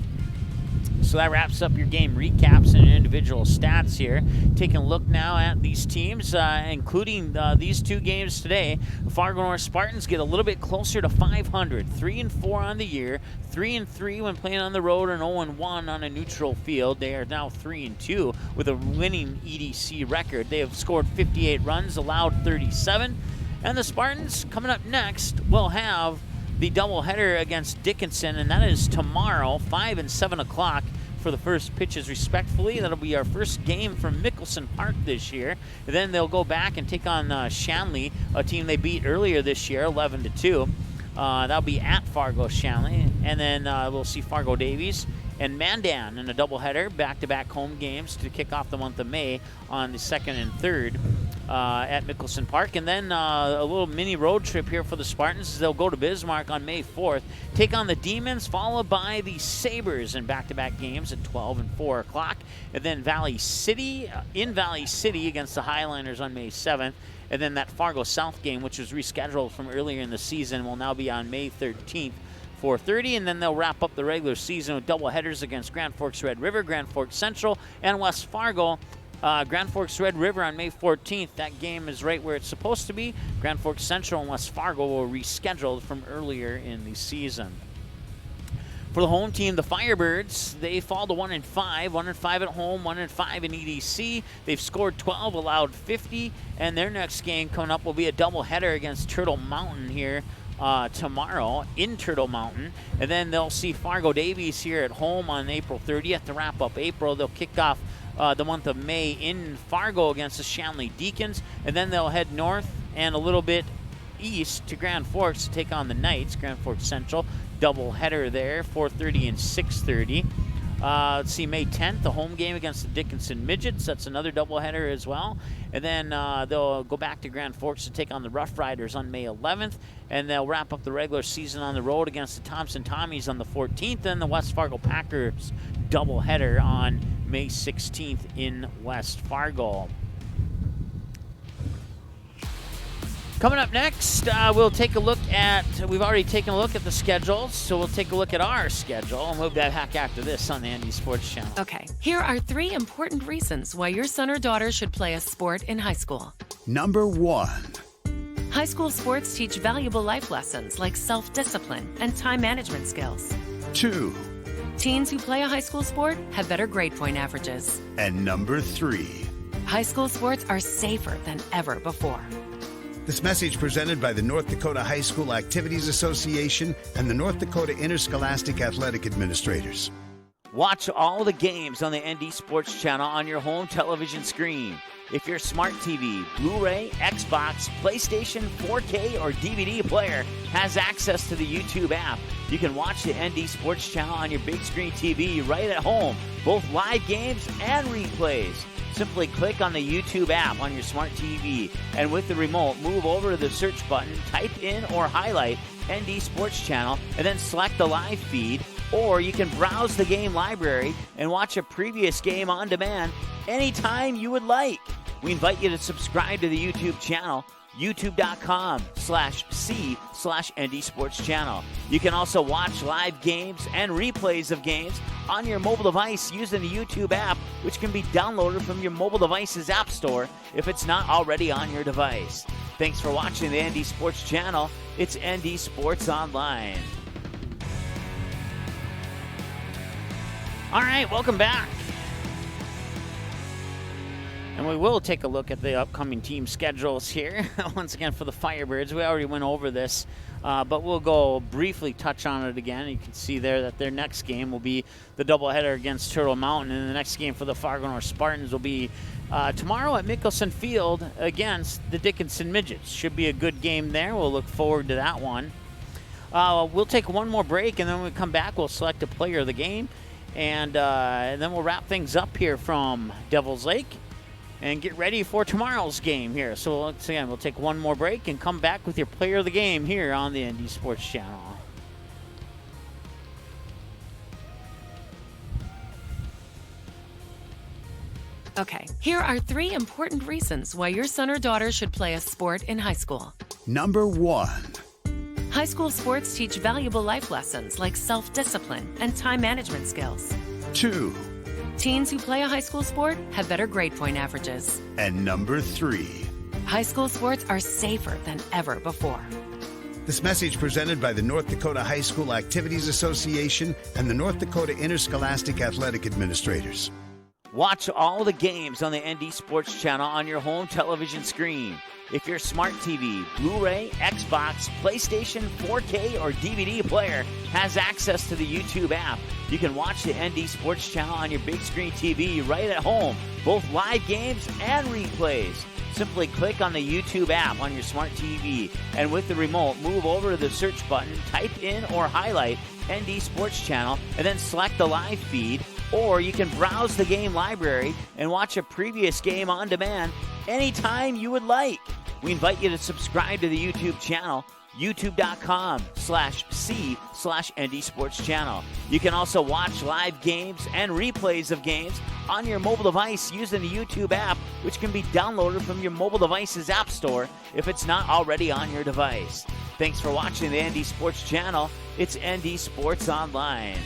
So that wraps up your game recaps and individual stats here. Taking a look now at these teams, including these 2 games today. Fargo North Spartans get a little bit closer to 500, 3-4 on the year, 3-3 when playing on the road, and 0-1 on a neutral field. They are now 3-2 with a winning EDC record. They have scored 58 runs, allowed 37. And the Spartans, coming up next, will have the doubleheader against Dickinson, and that is tomorrow, 5 and 7 o'clock for the first pitches, respectively. That'll be our first game from Mickelson Park this year. And then they'll go back and take on Shanley, a team they beat earlier this year, 11-2. That'll be at Fargo Shanley, and then we'll see Fargo Davies and Mandan in a doubleheader, back-to-back home games to kick off the month of May on the 2nd and 3rd. At Mickelson Park. And then a little mini road trip here for the Spartans. They'll go to Bismarck on May 4th, take on the Demons, followed by the Sabres in back-to-back games at 12 and 4 o'clock. And then Valley City against the Highlanders on May 7th. And then that Fargo South game, which was rescheduled from earlier in the season, will now be on May 13th. 4:30, and then they'll wrap up the regular season with double headers against Grand Forks Red River, Grand Forks Central, and West Fargo. Grand Forks Red River on May 14th. That game is right where it's supposed to be. Grand Forks Central and West Fargo were rescheduled from earlier in the season. For the home team, the Firebirds, they fall to 1-5. 1-5 at home, 1-5 in EDC. They've scored 12, allowed 50, and their next game coming up will be a doubleheader against Turtle Mountain here tomorrow in Turtle Mountain. And then they'll see Fargo Davies here at home on April 30th to wrap up April. They'll kick off the month of May in Fargo against the Shanley Deacons, and then they'll head north and a little bit east to Grand Forks to take on the Knights. Grand Forks Central, double header there, 4:30 and 6:30. Let's see, May 10th, the home game against the Dickinson Midgets. That's another doubleheader as well. And then they'll go back to Grand Forks to take on the Rough Riders on May 11th. And they'll wrap up the regular season on the road against the Thompson Tommies on the 14th. And the West Fargo Packers doubleheader on May 16th in West Fargo. Coming up next, we'll take a look at, we've already taken a look at the schedules, so we'll take a look at our schedule, and we'll be back after this on the Andy Sports Channel. Okay, here are 3 important reasons why your son or daughter should play a sport in high school. Number 1. High school sports teach valuable life lessons like self-discipline and time management skills. 2. Teens who play a high school sport have better grade point averages. And number 3. High school sports are safer than ever before. This message presented by the North Dakota High School Activities Association and the North Dakota Interscholastic Athletic Administrators. Watch all the games on the ND Sports Channel on your home television screen. If your smart TV, Blu-ray, Xbox, PlayStation, 4K, or DVD player has access to the YouTube app, you can watch the ND Sports Channel on your big screen TV right at home, both live games and replays. Simply click on the YouTube app on your smart TV, and with the remote, move over to the search button, type in or highlight ND Sports Channel, and then select the live feed. Or you can browse the game library and watch a previous game on demand anytime you would like. We invite you to subscribe to the YouTube channel, youtube.com/C/ND Sports Channel. You can also watch live games and replays of games on your mobile device using the YouTube app, which can be downloaded from your mobile device's app store if it's not already on your device. Thanks for watching the ND Sports Channel. It's ND Sports Online. All right, welcome back. And we will take a look at the upcoming team schedules here. Once again, for the Firebirds, we already went over this, but we'll go briefly touch on it again. You can see there that their next game will be the doubleheader against Turtle Mountain, and the next game for the Fargo North Spartans will be tomorrow at Mickelson Field against the Dickinson Midgets. Should be a good game there. We'll look forward to that one. We'll take one more break, and then when we come back, we'll select a player of the game, and then we'll wrap things up here from Devil's Lake and get ready for tomorrow's game here. So once again, we'll take one more break and come back with your player of the game here on the ND Sports Channel. Okay, here are 3 important reasons why your son or daughter should play a sport in high school. Number 1. High school sports teach valuable life lessons like self-discipline and time management skills. 2. Teens who play a high school sport have better grade point averages. And number 3. High school sports are safer than ever before. This message presented by the North Dakota High School Activities Association and the North Dakota Interscholastic Athletic Administrators. Watch all the games on the ND Sports Channel on your home television screen. If your smart TV, Blu-ray, Xbox, PlayStation, 4K, or DVD player has access to the YouTube app, you can watch the ND Sports Channel on your big screen TV right at home, both live games and replays. Simply click on the YouTube app on your smart TV, and with the remote, move over to the search button, type in or highlight ND Sports Channel, and then select the live feed. Or you can browse the game library and watch a previous game on demand anytime you would like. We invite you to subscribe to the YouTube channel, youtube.com/C/ND Sports Channel. You can also watch live games and replays of games on your mobile device using the YouTube app, which can be downloaded from your mobile device's app store if it's not already on your device. Thanks for watching the ND Sports Channel. It's ND Sports Online.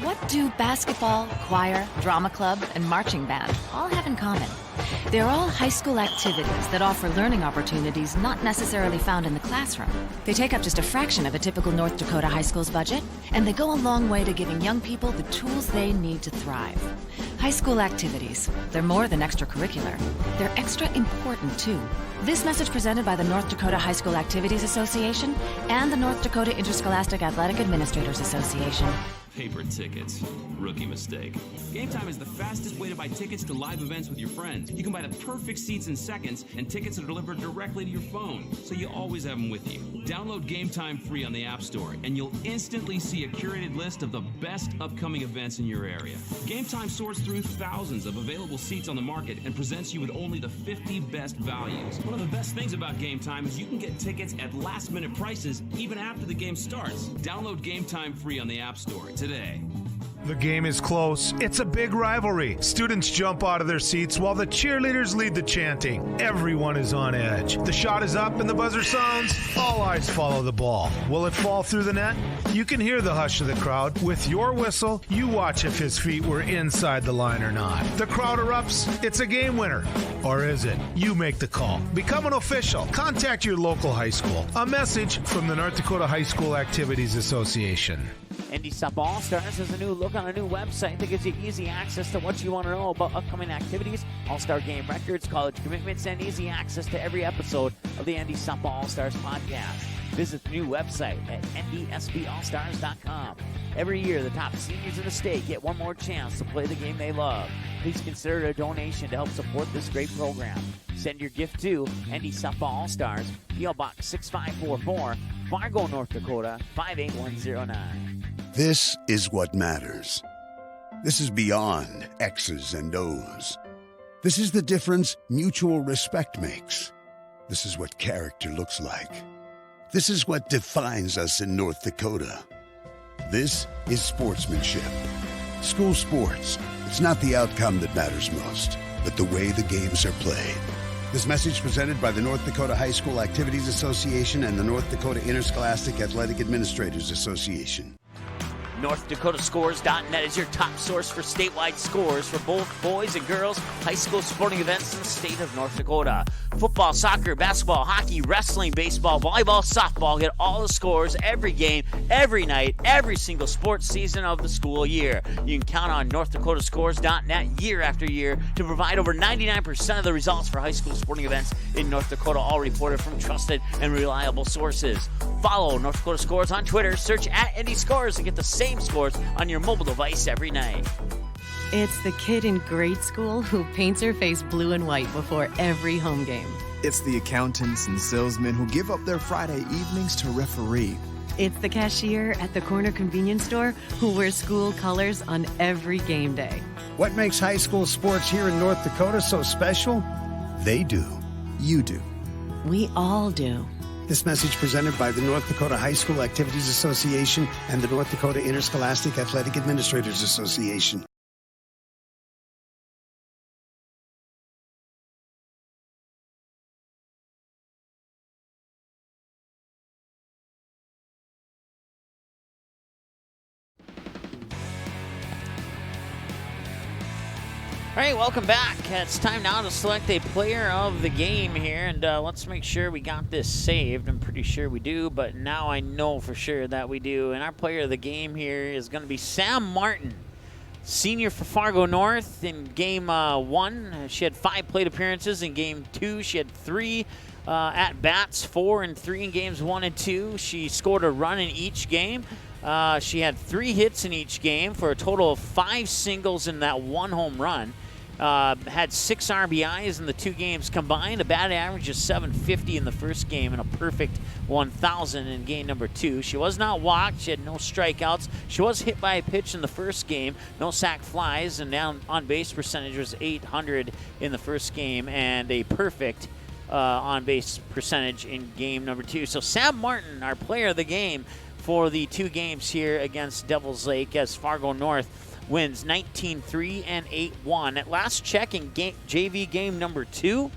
What do basketball, choir, drama club, and marching band all have in common? They're all high school activities that offer learning opportunities not necessarily found in the classroom. They take up just a fraction of a typical North Dakota high school's budget, and they go a long way to giving young people the tools they need to thrive. High school activities, they're more than extracurricular. They're extra important, too. This message presented by the North Dakota High School Activities Association and the North Dakota Interscholastic Athletic Administrators Association. Paper tickets. Rookie mistake. Game Time is the fastest way to buy tickets to live events with your friends. You can buy the perfect seats in seconds, and tickets are delivered directly to your phone, so you always have them with you. Download Game Time free on the App Store, and you'll instantly see a curated list of the best upcoming events in your area. Game Time sorts through thousands of available seats on the market and presents you with only the 50 best values. One of the best things about Game Time is you can get tickets at last-minute prices even after the game starts. Download Game Time free on the App Store today. The game is close. It's a big rivalry. Students jump out of their seats while the cheerleaders lead the chanting. Everyone is on edge. The shot is up and the buzzer sounds. All eyes follow the ball. Will it fall through the net? You can hear the hush of the crowd. With your whistle, you watch if his feet were inside the line or not. The crowd erupts. It's a game winner. Or is it? You make the call. Become an official. Contact your local high school. A message from the North Dakota High School Activities Association. ND Sup All-Stars has a new look on a new website that gives you easy access to what you want to know about upcoming activities, All-Star game records, college commitments, and easy access to every episode of the ND Sup All-Stars podcast. Visit the new website at ndsballstars.com. Every year, the top seniors in the state get one more chance to play the game they love. Please consider a donation to help support this great program. Send your gift to ND Sup All-Stars, P.O. Box 6544, Fargo, North Dakota, 58109. This is what matters. This is beyond X's and O's. This is the difference mutual respect makes. This is what character looks like. This is what defines us in North Dakota. This is sportsmanship. School sports, it's not the outcome that matters most, but the way the games are played. This message presented by the North Dakota High School Activities Association and the North Dakota Interscholastic Athletic Administrators Association. NorthDakotaScores.net is your top source for statewide scores for both boys and girls high school sporting events in the state of North Dakota. Football, soccer, basketball, hockey, wrestling, baseball, volleyball, softball. Get all the scores every game, every night, every single sports season of the school year. You can count on NorthDakotaScores.net year after year to provide over 99% of the results for high school sporting events in North Dakota, all reported from trusted and reliable sources. Follow North Dakota Scores on Twitter, search at ND Scores, and get the same scores on your mobile device every night. It's the kid in grade school who paints her face blue and white before every home game. It's the accountants and salesmen who give up their Friday evenings to referee. It's the cashier at the corner convenience store who wears school colors on every game day. What makes high school sports here in North Dakota so special? They do. You do. We all do. This message presented by the North Dakota High School Activities Association and the North Dakota Interscholastic Athletic Administrators Association. All right, welcome back. It's time now to select a player of the game here, and let's make sure we got this saved. I'm pretty sure we do, but now I know for sure that we do. And our player of the game here is going to be Sam Martin, senior for Fargo North. In Game 1, she had 5 plate appearances. In Game 2, she had 3 at-bats, 4 and 3 in Games 1 and 2. She scored a run in each game. She had 3 hits in each game for a total of 5 singles and that 1 home run. Had 6 RBIs in the 2 games combined, a batting average of .750 in the first game, and a perfect 1,000 in game number 2. She was not walked. She had no strikeouts. She was hit by a pitch in the first game, no sac flies, and down on base percentage was .800 in the first game, and a perfect on base percentage in game number 2. So Sam Martin, our player of the game for the 2 games here against Devils Lake, as Fargo North wins 19-3 and 8-1. At last check in JV game number 2,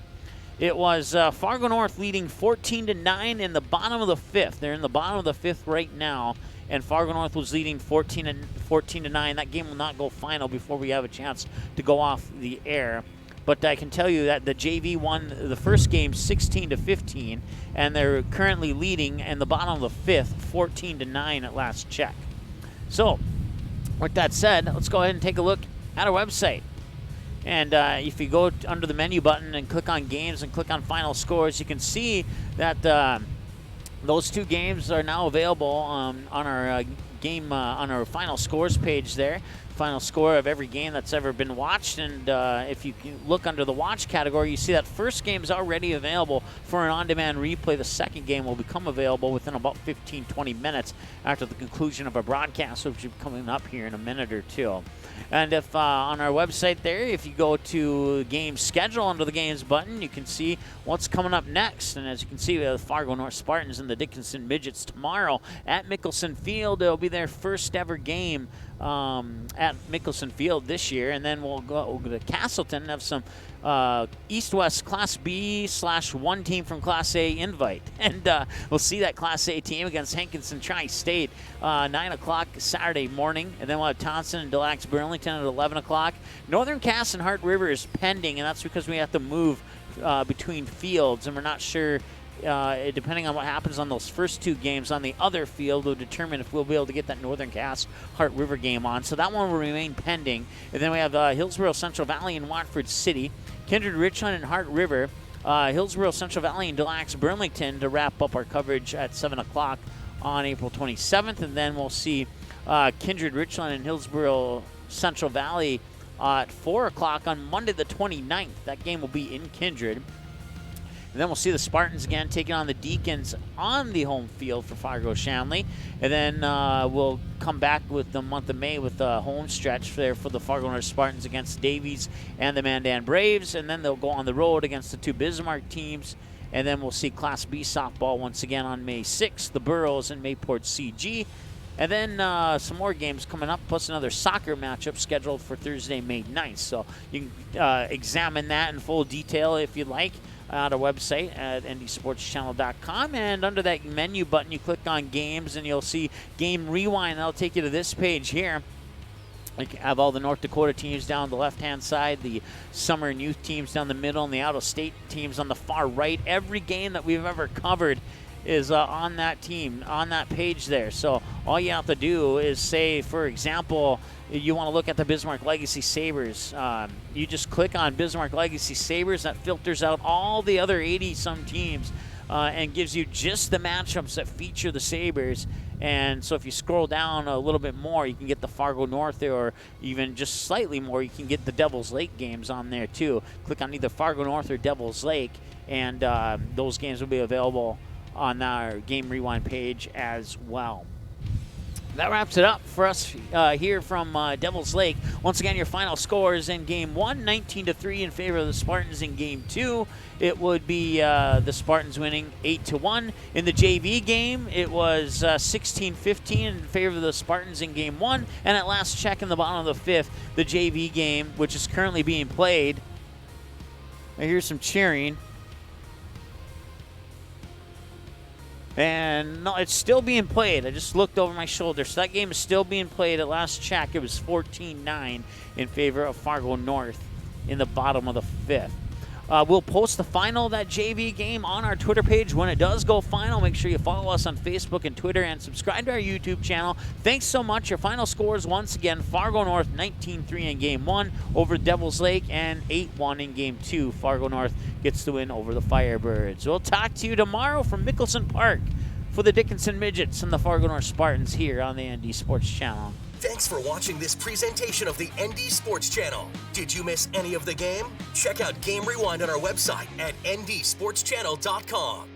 it was Fargo North leading 14-9 in the bottom of the 5th. They're in the bottom of the 5th right now, and Fargo North was leading 14-9. That game will not go final before we have a chance to go off the air. But I can tell you that the JV won the first game 16-15, and they're currently leading in the bottom of the 5th, 14-9 at last check. So, with that said, let's go ahead and take a look at our website. And if you go under the menu button and click on games and click on final scores, you can see that those 2 games are now available on our on our final scores page there. Final score of every game that's ever been watched, and if you look under the watch category, you see that first game is already available for an on-demand replay. The second game will become available within about 15-20 minutes after the conclusion of our broadcast, which will be coming up here in a minute or 2. And if on our website there, if you go to game schedule under the games button, you can see what's coming up next. And as you can see, we have the Fargo North Spartans and the Dickinson Midgets tomorrow at Mickelson Field. It'll be their first ever game at Mickelson Field this year, and then we'll go to Castleton and have some East-West Class B/1 team from Class A invite, and we'll see that Class A team against Hankinson Tri-State 9 o'clock Saturday morning, and then we'll have Thompson and Des Lacs Burlington at 11 o'clock. Northern Cass and Heart River is pending, and that's because we have to move between fields, and we're not sure depending on what happens on those first 2 games on the other field, will determine if we'll be able to get that Northern Cass Hart River game on. So that one will remain pending. And then we have Hillsborough Central Valley and Watford City, Kindred Richland and Hart River, Hillsborough Central Valley and Des Lacs Burlington to wrap up our coverage at 7 o'clock on April 27th. And then we'll see Kindred Richland and Hillsborough Central Valley at 4 o'clock on Monday the 29th. That game will be in Kindred. And then we'll see the Spartans again taking on the Deacons on the home field for Fargo Shanley. And then we'll come back with the month of May with the home stretch there for the Fargo North Spartans against Davies and the Mandan Braves. And then they'll go on the road against the 2 Bismarck teams. And then we'll see Class B softball once again on May 6th, the Burros and Mayport CG. And then some more games coming up, plus another soccer matchup scheduled for Thursday, May 9th. So you can examine that in full detail if you'd like at our website at ndsportschannel.com. And under that menu button, you click on games and you'll see Game Rewind. That'll take you to this page here. You have all the North Dakota teams down the left-hand side, the summer and youth teams down the middle, and the out-of-state teams on the far right. Every game that we've ever covered is on that team, on that page there. So all you have to do is say, for example, you want to look at the Bismarck Legacy Sabres. You just click on Bismarck Legacy Sabres. That filters out all the other 80-some teams and gives you just the matchups that feature the Sabres. And so if you scroll down a little bit more, you can get the Fargo North there, or even just slightly more, you can get the Devils Lake games on there too. Click on either Fargo North or Devils Lake, and those games will be available on our Game Rewind page as well. That wraps it up for us here from Devils Lake. Once again, your final scores in Game 1, 19-3 in favor of the Spartans. In Game 2, it would be the Spartans winning 8-1. In the JV game, it was 16-15 in favor of the Spartans in Game 1. And at last check in the bottom of the 5th, the JV game, which is currently being played. I hear some cheering. And no, it's still being played. I just looked over my shoulder. So that game is still being played. At last check, it was 14-9 in favor of Fargo North in the bottom of the 5th. We'll post the final of that JV game on our Twitter page when it does go final. Make sure you follow us on Facebook and Twitter and subscribe to our YouTube channel. Thanks so much. Your final scores, once again, Fargo North 19-3 in Game 1 over Devils Lake, and 8-1 in Game 2. Fargo North gets the win over the Firebirds. We'll talk to you tomorrow from Mickelson Park for the Dickinson Midgets and the Fargo North Spartans here on the ND Sports Channel. Thanks for watching this presentation of the ND Sports Channel. Did you miss any of the game? Check out Game Rewind on our website at ndsportschannel.com.